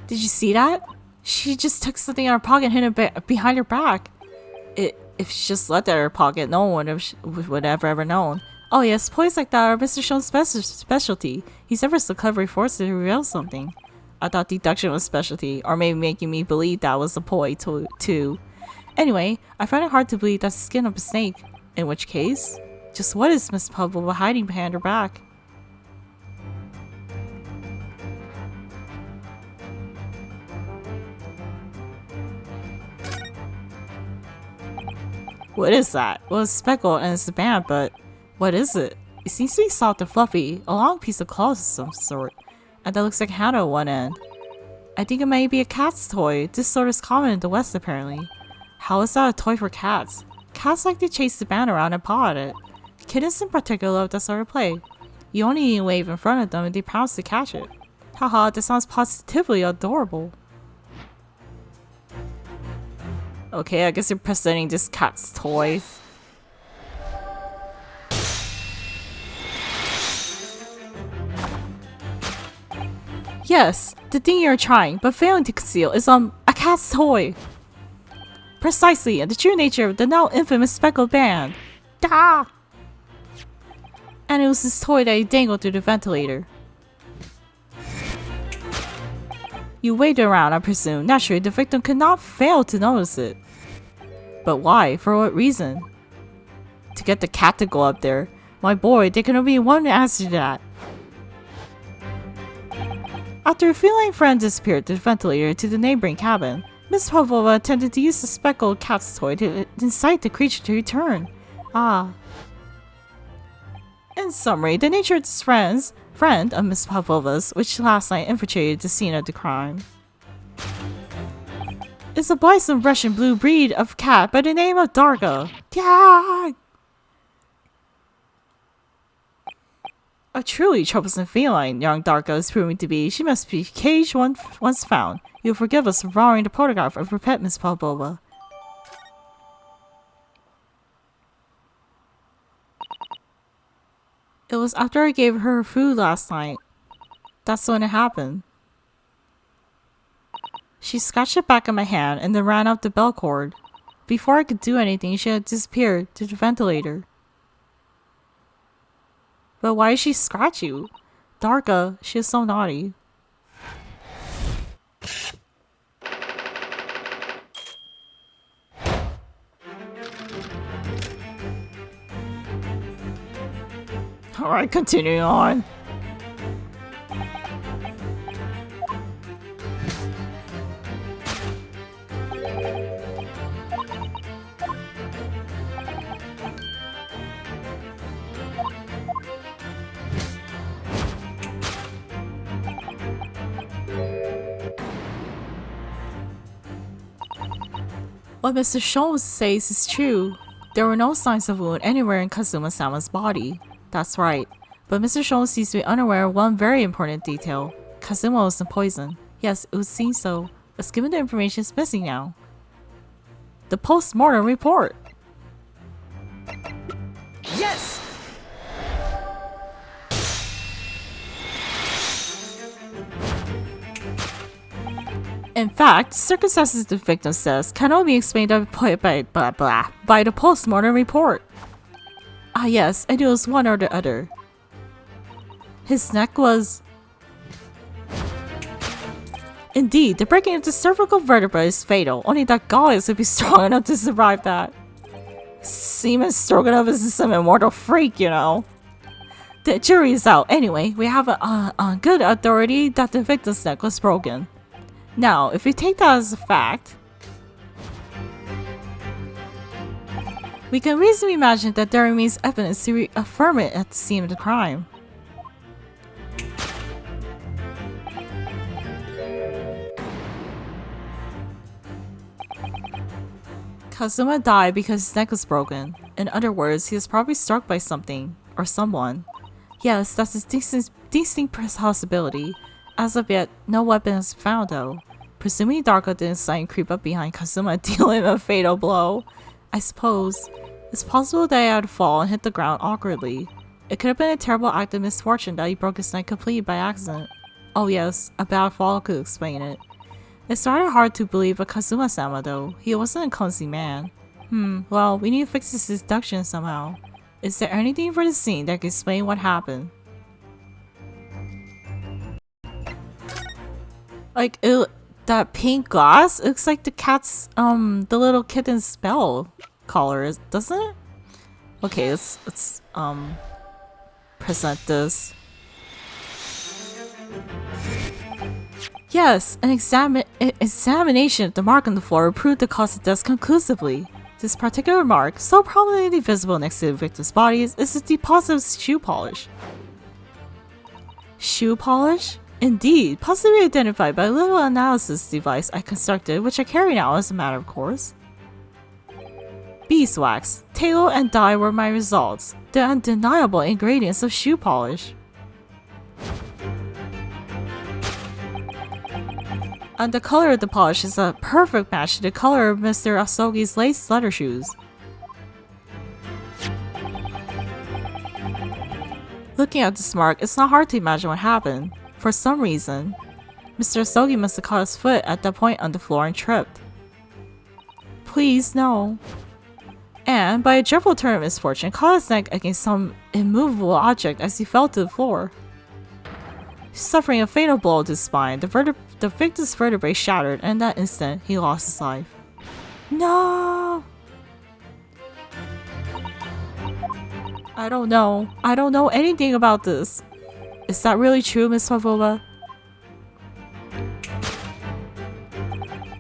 Did you see that? She just took something out of her pocket and hid it behind her back. If she just left it in her pocket, no one would have ever known. Oh yes, ploys like that are Mr. Shon's specialty. He's ever so cleverly forced to reveal something. I thought deduction was specialty, or maybe making me believe that was a ploy too. Anyway, I find it hard to believe that's the skin of a snake. In which case, just what is Miss Pavlova hiding behind her back? What is that? Well, it's speckled and it's a band, but what is it? It seems to be soft and fluffy, a long piece of cloth of some sort, and that looks like a hat at one end. I think it may be a cat's toy. This sort is common in the West apparently. How is that a toy for cats? Cats like to chase the band around and paw at it. Kittens in particular love that sort of play. You only need to wave in front of them and they pounce to catch it. Haha, that sounds positively adorable. Okay, I guess you're presenting this cat's toy. Yes, the thing you're trying, but failing to conceal is a cat's toy. Precisely, and the true nature of the now infamous speckled band. Da! And it was this toy that you dangled through the ventilator. You waited around, I presume. Naturally, the victim could not fail to notice it. But why? For what reason? To get the cat to go up there. My boy, there can only be one answer to that. After a feline friend disappeared through the ventilator to the neighboring cabin, Miss Pavlova attempted to use the speckled cat's toy to incite the creature to return. Ah. In summary, the nature of this friend of Miss Pavlova's, which last night infiltrated the scene of the crime, is a blithesome Russian blue breed of cat by the name of Darga. Yeah! A truly troublesome feline, young Darko is proving to be. She must be caged once found. You'll forgive us for borrowing the photograph of her pet, Miss Pavlova. It was after I gave her food last night. That's when it happened. She scratched the back of my hand and then ran up the bell cord. Before I could do anything, she had disappeared to the ventilator. But why did she scratch you? Darka, she is so naughty. Alright, continuing on. What Mr. Schultz says is true. There were no signs of wound anywhere in Kazuma-sama's body. That's right. But Mr. Schultz seems to be unaware of one very important detail. Kazuma wasn't poisoned. Yes, it would seem so. But given the information is missing now. The post-mortem report. Yes! In fact, circumstances the victim says can only be explained by the post-mortem report. Ah yes, I knew it was one or the other. His neck was... Indeed, the breaking of the cervical vertebra is fatal. Only that goddess would be strong enough to survive that. Seaman Stroganoff is some immortal freak, you know. The jury is out. Anyway, we have a good authority that the victim's neck was broken. Now, if we take that as a fact, we can reasonably imagine that there remains evidence to reaffirm it at the scene of the crime. Kazuma died because his neck was broken. In other words, he was probably struck by something or someone. Yes, that's a distinct possibility. As of yet, no weapon is found though. Presuming Darko didn't silently creep up behind Kazuma and deal him a fatal blow. I suppose it's possible that he had to fall and hit the ground awkwardly. It could have been a terrible act of misfortune that he broke his neck completely by accident. Oh yes, a bad fall could explain it. It's rather hard to believe but Kazuma-sama though. He wasn't a clumsy man. Well, we need to fix this deduction somehow. Is there anything for the scene that can explain what happened? Like, that pink glass looks like the cat's, the little kitten's spell collar, doesn't it? Okay, let's present this. Yes, an examination of the mark on the floor proved the cause of death conclusively. This particular mark, so prominently visible next to the victim's body, is a deposit of shoe polish. Shoe polish? Indeed, possibly identified by a little analysis device I constructed, which I carry now as a matter of course. Beeswax, tallow, and dye were my results, the undeniable ingredients of shoe polish. And the color of the polish is a perfect match to the color of Mr. Asogi's lace leather shoes. Looking at this mark, it's not hard to imagine what happened. For some reason, Mr. Asogi must have caught his foot at that point on the floor and tripped. Please, no. And, by a dreadful turn of misfortune, caught his neck against some immovable object as he fell to the floor. Suffering a fatal blow to his spine, the victim's vertebrae shattered, and in that instant, he lost his life. No! I don't know. I don't know anything about this. Is that really true, Miss Pavlova?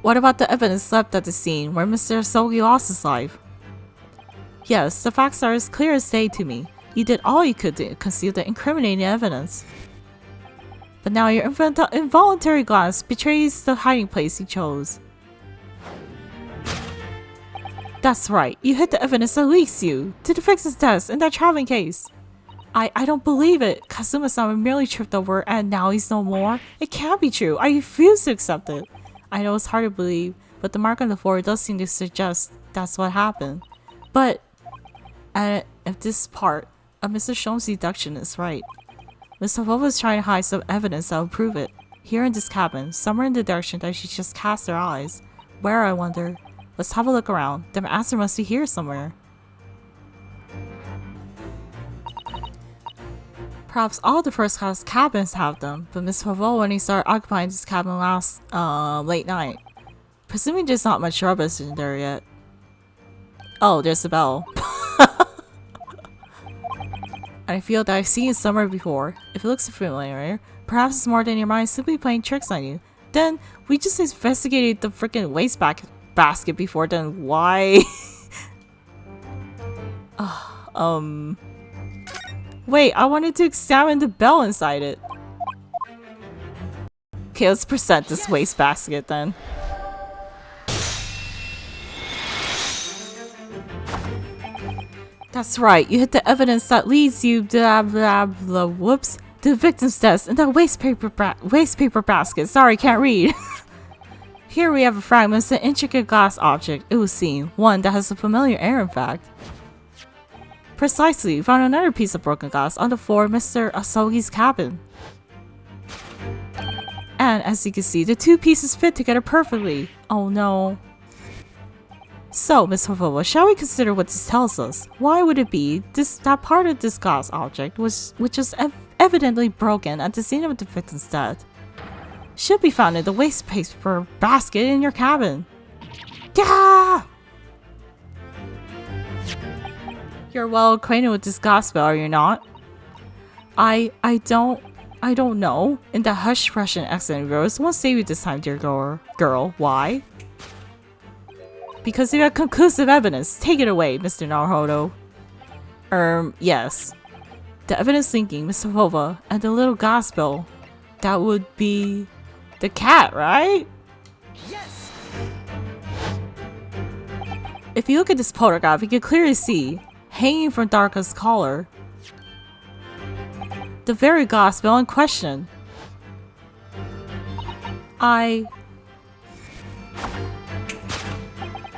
What about the evidence left at the scene where Mr. Sogi lost his life? Yes, the facts are as clear as day to me. You did all you could to conceal the incriminating evidence. But now your involuntary glance betrays the hiding place you chose. That's right, you hid the evidence that leads you to the victim's death in that traveling case. I don't believe it. Kazuma-sama merely tripped over and now he's no more. It can't be true. I refuse to accept it. I know it's hard to believe, but the mark on the floor does seem to suggest that's what happened. But if this part of Mr. Shom's deduction is right, Miss Havova is trying to hide some evidence that will prove it. Here in this cabin, somewhere in the direction that she just cast her eyes. Where, I wonder? Let's have a look around. The answer must be here somewhere. Perhaps all the first class cabins have them, but Miss Havova only started occupying this cabin last late night. Presuming there's not much rubbish in there yet. Oh, there's a bell. And I feel that I've seen it somewhere before. If it looks familiar, perhaps it's more than your mind simply playing tricks on you. Then we just investigated the freaking basket before, then why? Wait, I wanted to examine the bell inside it. Okay, let's present this wastebasket then. That's right, you hit the evidence that leads you blah blah blah whoops to the victim's death in that waste paper basket. Sorry, can't read. Here we have a fragment of an intricate glass object, it would seem, one that has a familiar air in fact. Precisely, we found another piece of broken glass on the floor of Mr. Asogi's cabin. And as you can see, the two pieces fit together perfectly. Oh no. So, Miss Havova, shall we consider what this tells us? Why would it be that part of this glass object which is evidently broken at the scene of the victim's death should be found in the waste paper basket in your cabin? Yeah! You're well acquainted with this gospel, are you not? I don't know. In the hush Russian accent of yours, won't save you this time, dear girl. Why? Because you have conclusive evidence. Take it away, Mr. Naruhodo. Yes. The evidence linking Mr. Havova and the little gospel. That would be the cat, right? Yes! If you look at this photograph, you can clearly see, hanging from Darka's collar, the very gospel in question.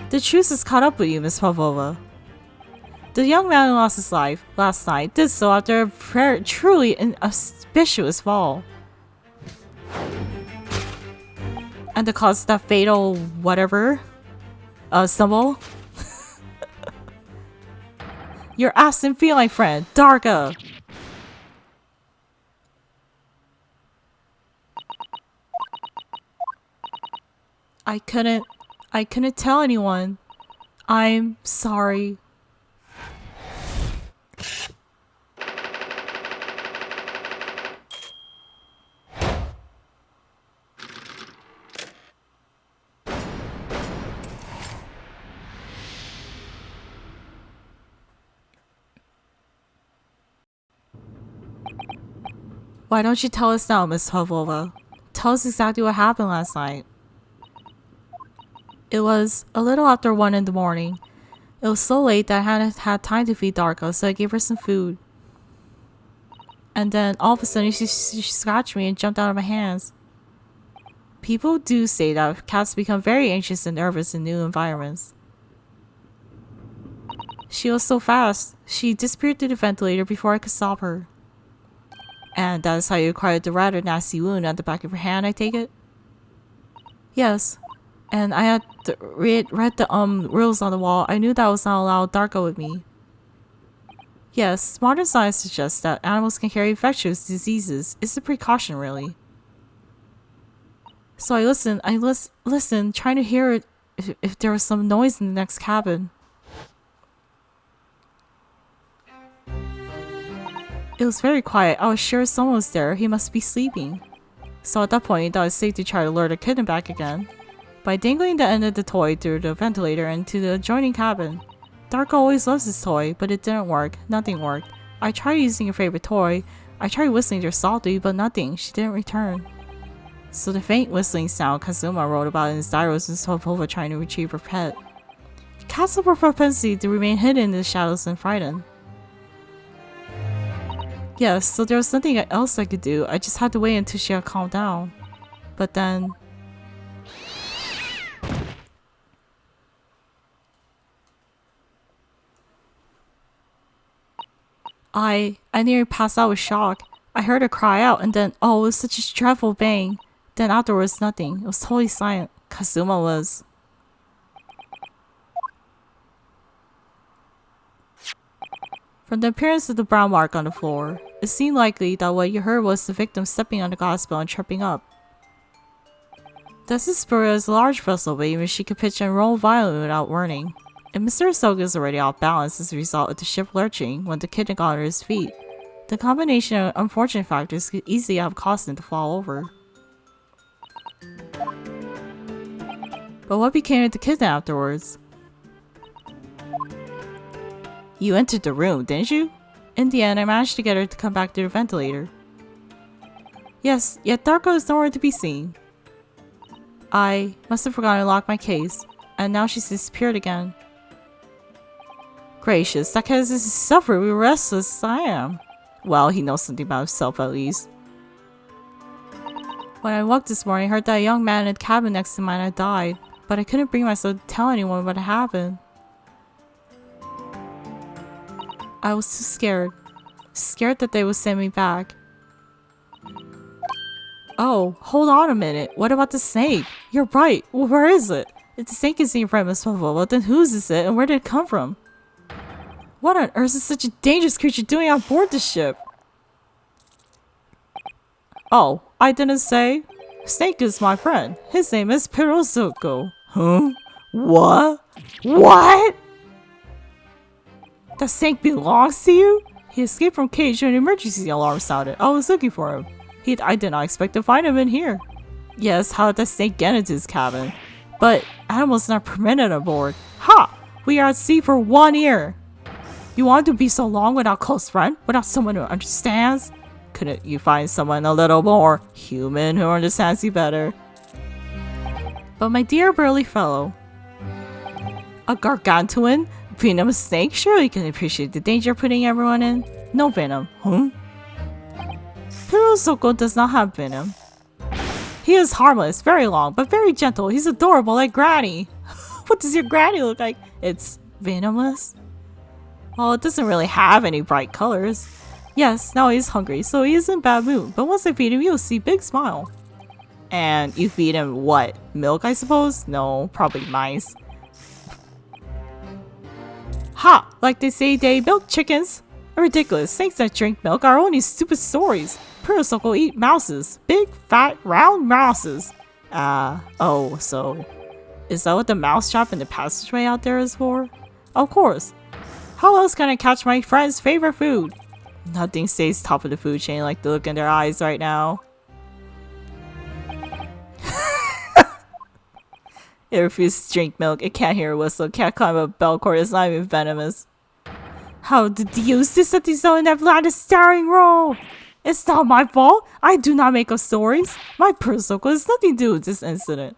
The truth has caught up with you, Miss Pavlova. The young man who lost his life last night did so after a truly inauspicious fall. And the cause of that fatal whatever stumble. Your absent feline friend, Darka. I couldn't tell anyone. I'm sorry. Why don't you tell us now, Miss Pavlova? Tell us exactly what happened last night. It was a little after 1 in the morning. It was so late that I hadn't had time to feed Darko, so I gave her some food. And then all of a sudden she scratched me and jumped out of my hands. People do say that cats become very anxious and nervous in new environments. She was so fast, she disappeared through the ventilator before I could stop her. And that is how you acquired the rather nasty wound on the back of your hand, I take it? Yes. And I had read the rules on the wall. I knew that I was not allowed Darko with me. Yes, modern science suggests that animals can carry infectious diseases. It's a precaution, really. So I listened, trying to hear it if there was some noise in the next cabin. It was very quiet. I was sure someone was there. He must be sleeping. So at that point, I thought it was safe to try to lure the kitten back again. by dangling the end of the toy through the ventilator into the adjoining cabin. Darko always loves his toy, but it didn't work. Nothing worked. I tried using your favorite toy. I tried whistling to her softly, but nothing. She didn't return. So the faint whistling sound Kazuma wrote about in his diary was Miss Popova trying to retrieve her pet. Cats have a propensity to remain hidden in the shadows and frightened. Yes, so there was nothing else I could do. I just had to wait until she had calmed down. But then... I nearly passed out with shock. I heard her cry out and then, oh, it was such a dreadful bang. Then afterwards, nothing. It was totally silent. Kazuma was... From the appearance of the brown mark on the floor, it seemed likely that what you heard was the victim stepping on the glass bell and tripping up. Desespera is a large vessel, but even she could pitch and roll violently without warning. And Mr. Ahsoka is already off balance as a result of the ship lurching when the kitten got under his feet. The combination of unfortunate factors could easily have caused him to fall over. But what became of the kitten afterwards? You entered the room, didn't you? In the end, I managed to get her to come back to the ventilator. Yes, yet Darko is nowhere to be seen. I must have forgotten to lock my case, and now she's disappeared again. Gracious, that cat is suffering with restless as I am. Well, he knows something about himself at least. When I woke this morning, I heard that a young man in the cabin next to mine had died, but I couldn't bring myself to tell anyone what had happened. I was too scared. Scared that they would send me back. Oh, hold on a minute. What about the snake? You're right. Well, where is it? If the snake is in your friend Miss Pavlova, then whose is it and where did it come from? What on earth is such a dangerous creature doing on board the ship? Oh, I didn't say. Snake is my friend. His name is Pirozuko. Huh? What? What? The snake belongs to you? He escaped from cage when an emergency alarm sounded. I was looking for him. I did not expect to find him in here. Yes, how did the snake get into his cabin? But animals are not permitted aboard. Ha! We are at sea for 1 year. You want to be so long without a close friend? Without someone who understands? Couldn't you find someone a little more human who understands you better? But my dear burly fellow, a gargantuan, venomous snake? Surely you can appreciate the danger putting everyone in. No venom, huh? Pirozoko does not have venom. He is harmless, very long, but very gentle. He's adorable like Granny. What does your Granny look like? It's venomless? Well, it doesn't really have any bright colors. Yes, now he's hungry, so he is in bad mood. But once I feed him, you'll see big smile. And you feed him what? Milk, I suppose? No, probably mice. Ha! Like they say they milk chickens. Ridiculous. Snakes that drink milk are only stupid stories. Pirosoko eat mouses. Big, fat, round mouses. Oh, so... Is that what the mouse trap in the passageway out there is for? Of course. How else can I catch my friend's favorite food? Nothing stays top of the food chain like the look in their eyes right now. It refuses to drink milk, it can't hear a whistle, can't climb a bell cord, it's not even venomous. How did you use this at the in that land starring role? It's not my fault. I do not make up stories. My personal has nothing to do with this incident.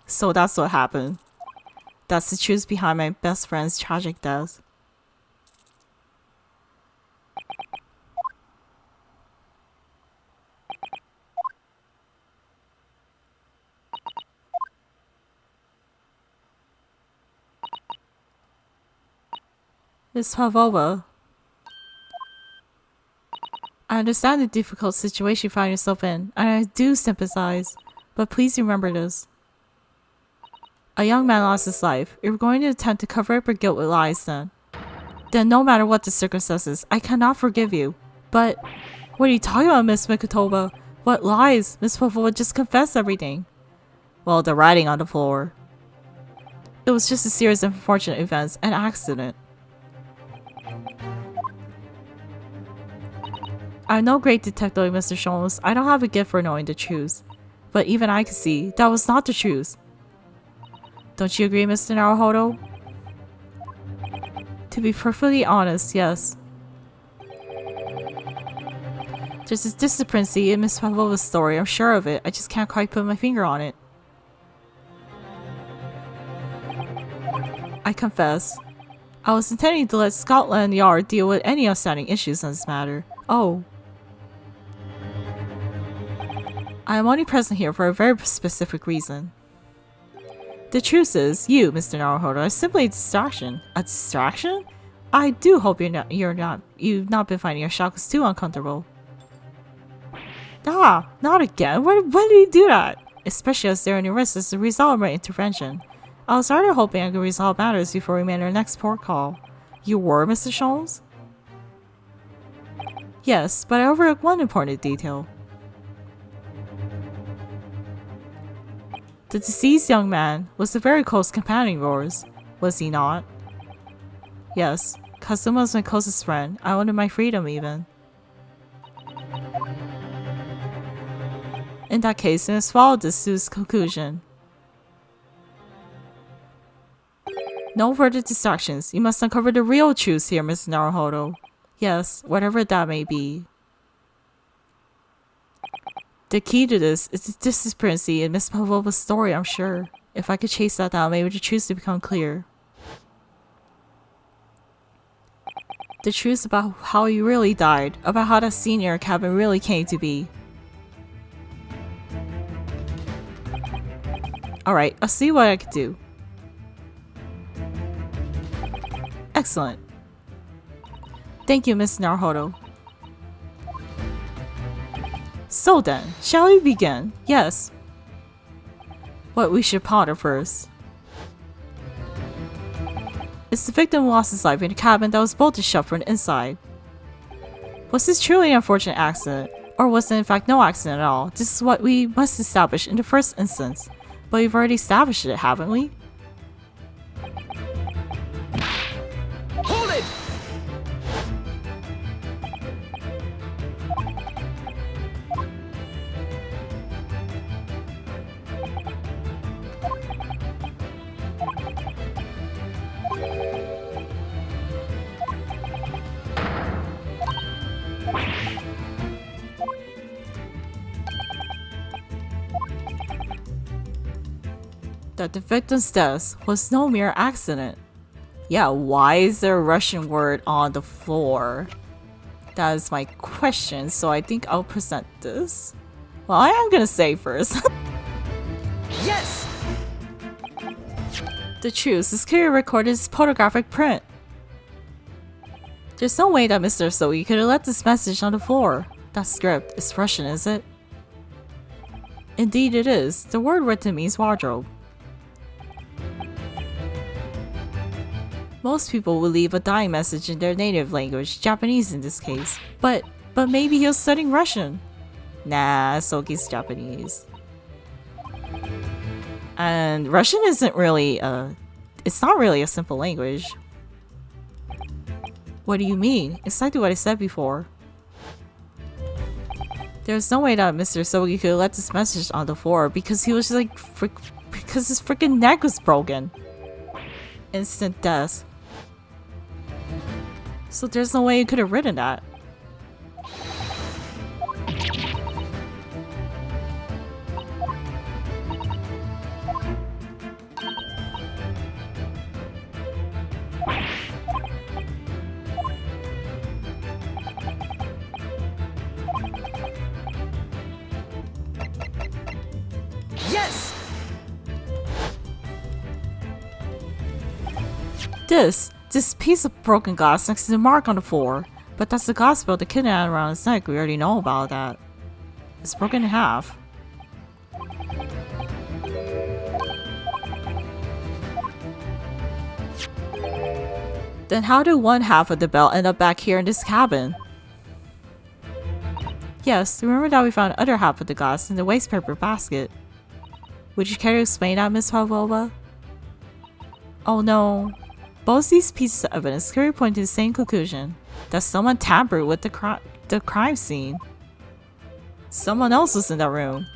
So that's what happened. That's the truth behind my best friend's tragic death. Miss Pavlova, I understand the difficult situation you find yourself in, and I do sympathize, but please remember this. A young man lost his life. You're going to attempt to cover up your guilt with lies then. Then no matter what the circumstances, I cannot forgive you. But, what are you talking about, Miss Mikotova? What lies? Miss Pavlova just confessed everything. Well, the writing on the floor. It was just a series of unfortunate events, an accident. I'm no great detective, Mr. Sholmes. I don't have a gift for knowing the truth. But even I could see that was not the truth. Don't you agree, Mr. Naruhodo? To be perfectly honest, yes. There's this discrepancy in Miss Pavlova's story, I'm sure of it. I just can't quite put my finger on it. I confess. I was intending to let Scotland Yard deal with any outstanding issues on this matter. Oh. I am only present here for a very specific reason. The truth is, you, Mr. Naruhodo, are simply a distraction. A distraction? I do hope you've not been finding your chakras too uncomfortable. Ah, not again. When did he do that? Especially as there are any risks as a result of my intervention. I was rather hoping I could resolve matters before we made our next port call. You were, Mr. Scholes? Yes, but I overlooked one important detail. The deceased young man was a very close companion of yours, was he not? Yes, Kazuma was my closest friend. I wanted my freedom even. In that case, I must follow this to its conclusion. No further distractions. You must uncover the real truth here, Mr. Naruhodo. Yes, whatever that may be. The key to this is the discrepancy in Miss Pavlova's story, I'm sure. If I could chase that down, maybe the truth would become clear. The truth about how you really died, about how that senior cabin really came to be. Alright, I'll see what I can do. Excellent. Thank you, Miss Naruhodo. So then, shall we begin? Yes. What we should ponder first is the victim lost his life in a cabin that was bolted shut from the inside. Was this truly an unfortunate accident, or was it in fact no accident at all? This is what we must establish in the first instance, but we've already established it, haven't we? Hold it! That the victim's death was no mere accident. Yeah, why is there a Russian word on the floor? That is my question, so I think I'll present this. Well, I am gonna say first. Yes! The truth is clearly recorded as photographic print. There's no way that Mr. Sogi could have left this message on the floor. That script is Russian, is it? Indeed it is. The word written means wardrobe. Most people will leave a dying message in their native language, Japanese in this case. But maybe he was studying Russian. Nah, Sogi's Japanese. And Russian isn't really it's not really a simple language. What do you mean? Exactly what I said before. There's no way that Mr. Sogi could have left this message on the floor because he was just like because his freaking neck was broken. Instant death. So there's no way he could have written that. Yes! This piece of broken glass next to the mark on the floor. But that's the glass belt the kitten had around his neck. We already know about that. It's broken in half. Then how did one half of the belt end up back here in this cabin? Yes, remember that we found the other half of the glass in the waste paper basket. Would you care to explain that, Miss Pavlova? Oh no. Both these pieces of evidence clearly point to the same conclusion. That someone tampered with the crime scene. Someone else was in that room.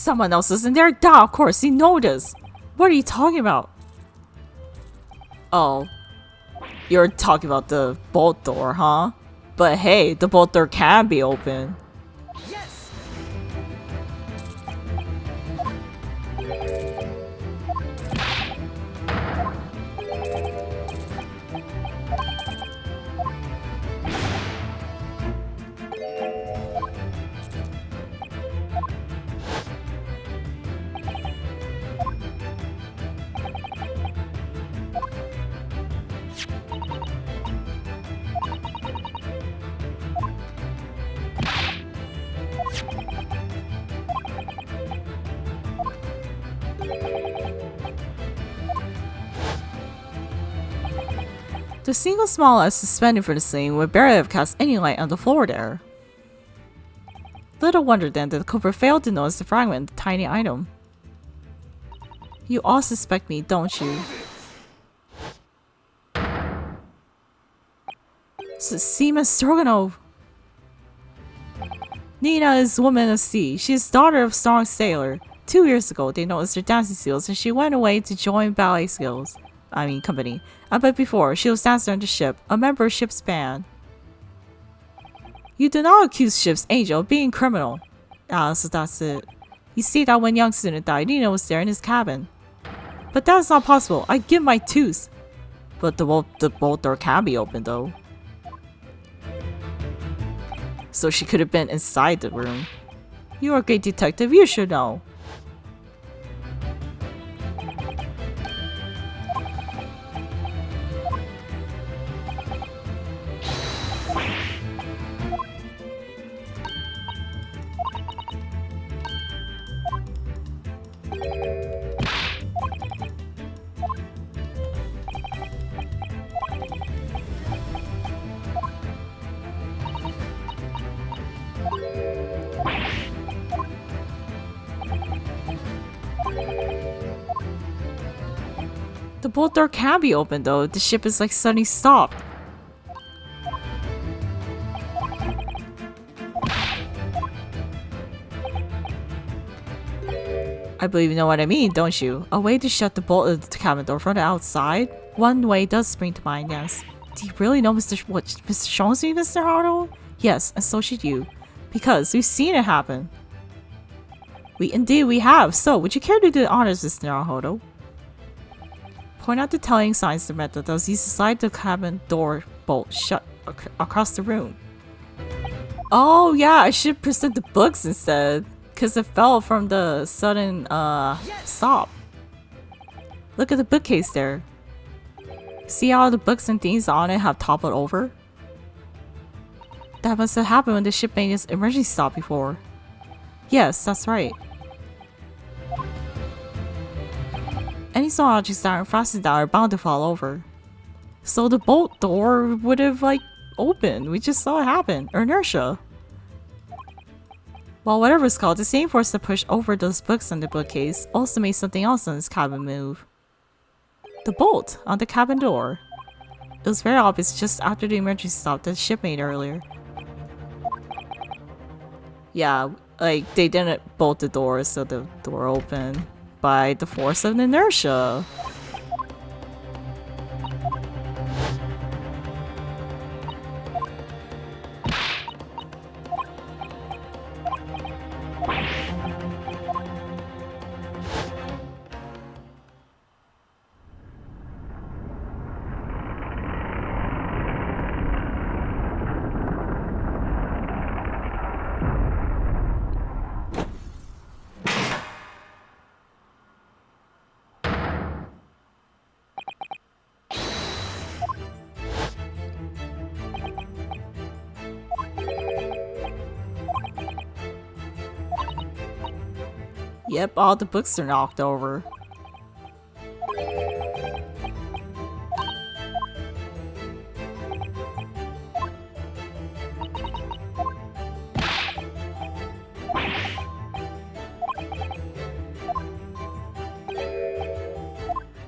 Someone else is in there? Duh, of course, you know this. What are you talking about? Oh. You're talking about the bolt door, huh? But hey, the bolt door can be open. Yes! The single small light suspended from the ceiling would barely have cast any light on the floor there. Little wonder then that the culprit failed to notice the fragment, the tiny item. You all suspect me, don't you? Seema Stroganoff! Nina is woman of sea. She is daughter of strong sailor. 2 years ago, they noticed her dancing skills and she went away to join ballet company. But before, she was dancing on the ship, a member of ship's band. You do not accuse ship's angel of being criminal. Ah, so that's it. You see that when young student died, Nina was there in his cabin. But that is not possible. I give my tooth. But the bolt door can be opened though. So she could have been inside the room. You are a great detective, you should know. The bolt door can be opened though. The ship is like suddenly stopped. I believe you know what I mean, don't you? A way to shut the bolt of the cabin door from the outside? One way does spring to mind, yes. Do you really know Mr. Shonsby, Mr. Hartle? Yes, and so should you. Because we've seen it happen. We have. So, would you care to do the honors, Mr. Hartle? Point out the telling signs of method that was used to slide the cabin door bolt shut across the room. Oh yeah, I should present the books instead. Because it fell from the sudden stop. Look at the bookcase there. See how the books and things on it have toppled over? That must have happened when the ship made its emergency stop before. Yes, that's right. Any small objects that aren't fastened down are bound to fall over. So the bolt door would have like opened. We just saw it happen. Or inertia. Well, whatever it's called, the same force that pushed over those books on the bookcase also made something else on this cabin move. The bolt on the cabin door. It was very obvious just after the emergency stop that the ship made earlier. Yeah, like they didn't bolt the door so the door opened by the force of inertia. Yep, all the books are knocked over.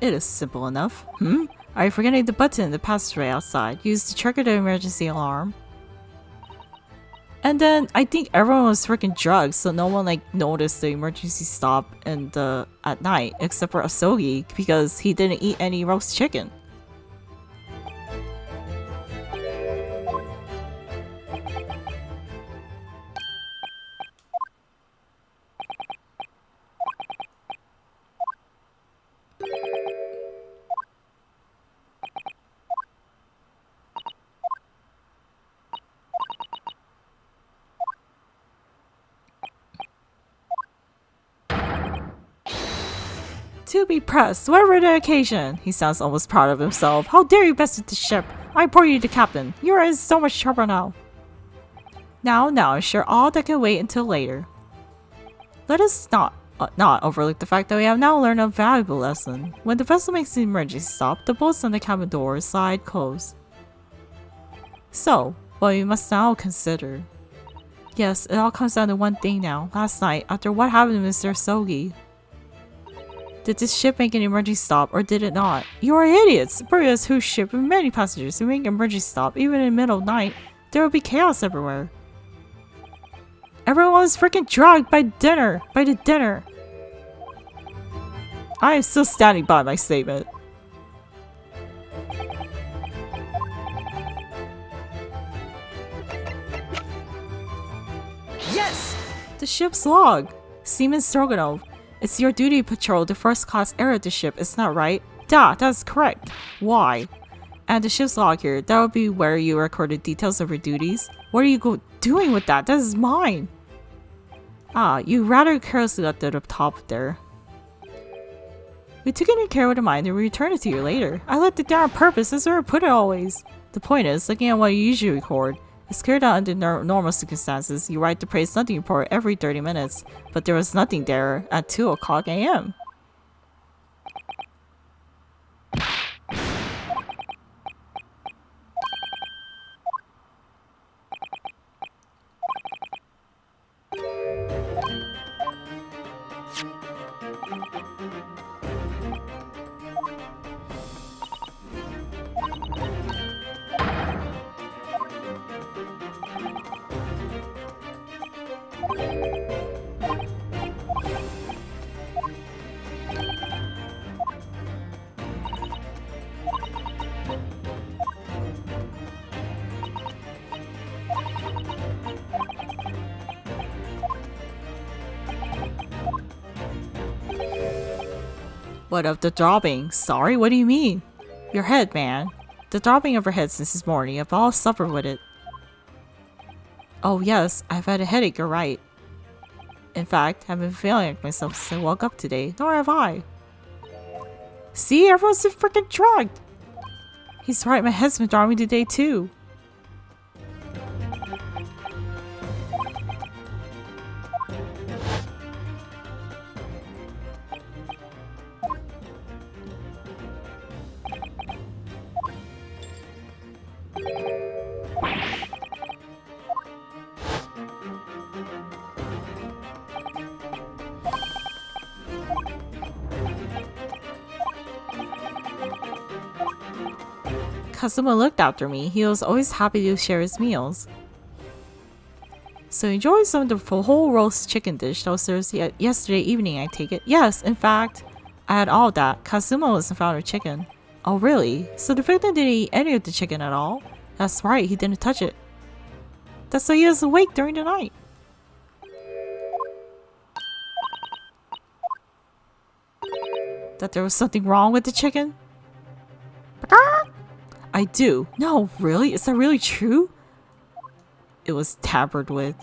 It is simple enough. Are you forgetting the button in the passageway outside? Use to trigger the emergency alarm. And then I think everyone was freaking drugged, so no one like noticed the emergency stop and at night except for Asogi because he didn't eat any roast chicken. To be pressed, whatever the occasion. He sounds almost proud of himself. How dare you bested the ship? I report you to captain. You are in so much trouble now. Now, sure, all that can wait until later. Let us not overlook the fact that we have now learned a valuable lesson. When the vessel makes an emergency stop, the bolts on the cabin door slide closed. So, what we must now consider. Yes, it all comes down to one thing now. Last night, after what happened to Mr. Sogi, did this ship make an emergency stop or did it not? You are idiots! Bria's whose ship with many passengers who make an emergency stop even in the middle of night, there will be chaos everywhere. Everyone was freaking drugged by the dinner. I am still standing by my statement. Yes! The ship's log. Seaman Stroganoff. It's your duty to patrol the first-class area of the ship, isn't that right? That's correct. Why? And the ship's log here, that would be where you record the details of your duties. What are you doing with that? That is mine. You rather carelessly left it up top there. We took it in care with a mind and we returned it to you later. I left it there on purpose, as where I put it always. The point is, looking at what you usually record, it's clear that under normal circumstances, you write the praise nothing report every 30 minutes, but there was nothing there at 2 o'clock a.m. What of the throbbing? Sorry, what do you mean? Your head, man. The throbbing of her head since this morning. I've all suffered with it. Oh yes, I've had a headache, you're right. In fact, I've been feeling like myself since I woke up today. Nor have I. See, everyone's been freaking drugged. He's right, my head's been throbbing today too. Kazuma looked after me. He was always happy to share his meals. So you enjoyed some of the whole roast chicken dish that was served yesterday evening, I take it? Yes, in fact, I had all of that. Kazuma wasn't found with chicken. Oh really? So the victim didn't eat any of the chicken at all? That's right, he didn't touch it. That's why he was awake during the night. That there was something wrong with the chicken? I do. No, really? Is that really true? It was tampered with.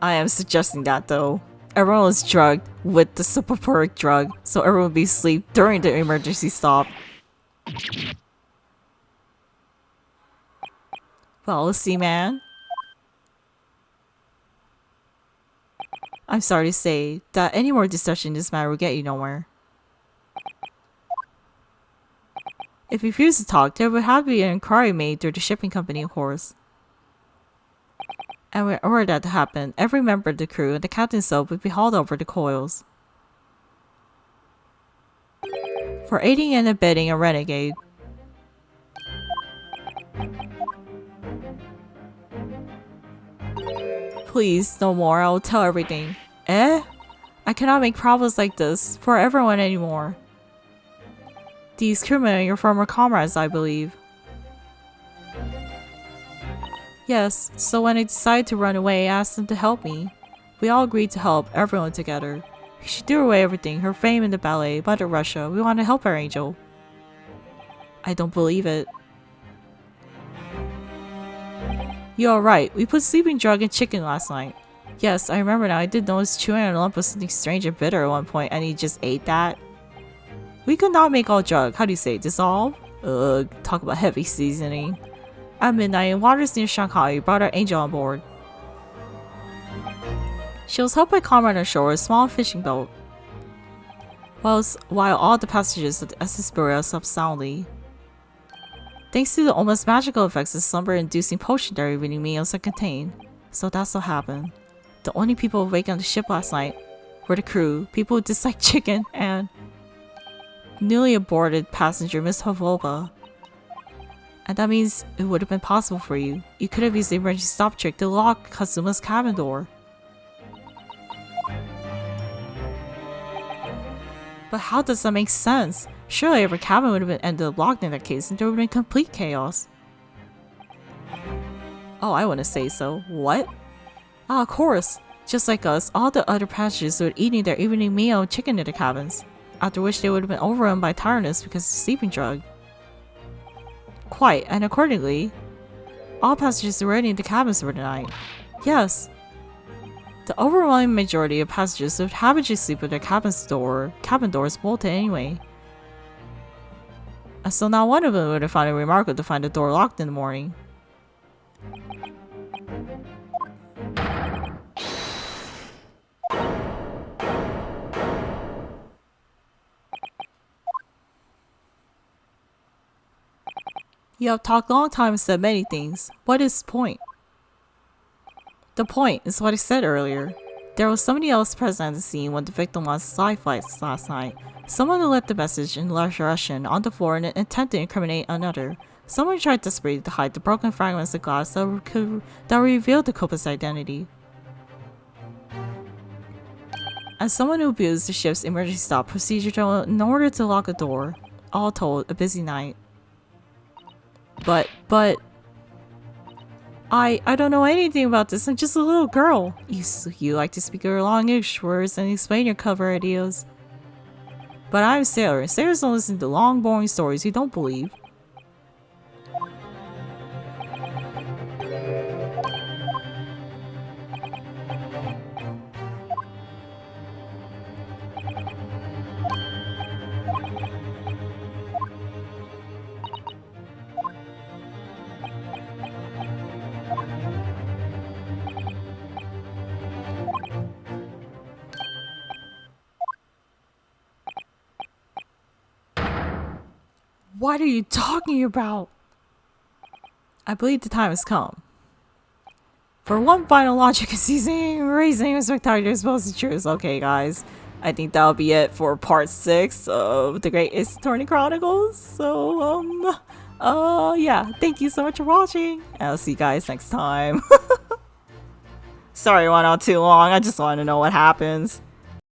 I am suggesting that though. Everyone was drugged with the superporic drug, so everyone would be asleep during the emergency stop. Well, see, man. I'm sorry to say that any more discussion in this matter will get you nowhere. If you refuse to talk, there would have to be an inquiry made through the shipping company, of course. And were that to happen, every member of the crew and the captain's soap would be hauled over the coils. For aiding and abetting a renegade. Please, no more. I will tell everything. Eh? I cannot make problems like this for everyone anymore. These crewmen are your former comrades, I believe. Yes, so when I decided to run away, I asked them to help me. We all agreed to help everyone together. She threw away everything, her fame in the ballet, Mother Russia. We want to help our angel. I don't believe it. You're right. We put sleeping drug in chicken last night. Yes, I remember now. I did notice chewing on a lump of something strange and bitter at one point, and he just ate that. We could not make all drug. How do you say? Dissolve? Ugh, talk about heavy seasoning. At midnight, in waters near Shanghai, we brought our angel on board. She was helped by a comrade on shore with a small fishing boat, while all the passengers of the SS Boreal slept soundly. Thanks to the almost magical effects of slumber-inducing potion their evening meals had contained. So that's what happened. The only people awake on the ship last night were the crew, people who disliked chicken, and newly aborted passenger Miss Havolva. And that means it would have been possible for you. You could have used the emergency stop trick to lock Kazuma's cabin door. But how does that make sense? Surely every cabin would have been ended up locked in that case and there would have been complete chaos. Oh, I want to say so. What? Ah, of course. Just like us, all the other passengers were eating their evening meal and chicken in their cabins, after which they would have been overrun by tiredness because of the sleeping drug. Quite, and accordingly, all passengers were in the cabins for the night. Yes. The overwhelming majority of passengers would habitually sleep with their cabin doors bolted anyway. And so not one of them would have found it remarkable to find the door locked in the morning. You have talked a long time and said many things. What is the point? The point is what I said earlier. There was somebody else present at the scene when the victim lost his life flights last night. Someone who left the message in Russian on the floor in an intent to incriminate another. Someone tried desperately to hide the broken fragments of glass that revealed the culprit's identity. And someone who abused the ship's emergency stop procedure in order to lock a door. All told, a busy night. But I don't know anything about this. I'm just a little girl. You like to speak your long English words and explain your clever ideas. But I'm a sailor, and sailors don't listen to long, boring stories you don't believe. What are you talking about? I believe the time has come. For one final logic and seasoning, raising spectacular supposed truths. Okay, guys. I think that'll be it for part 6 of the Great Ace Attorney Chronicles. So, yeah. Thank you so much for watching. And I'll see you guys next time. Sorry it went on too long. I just want to know what happens.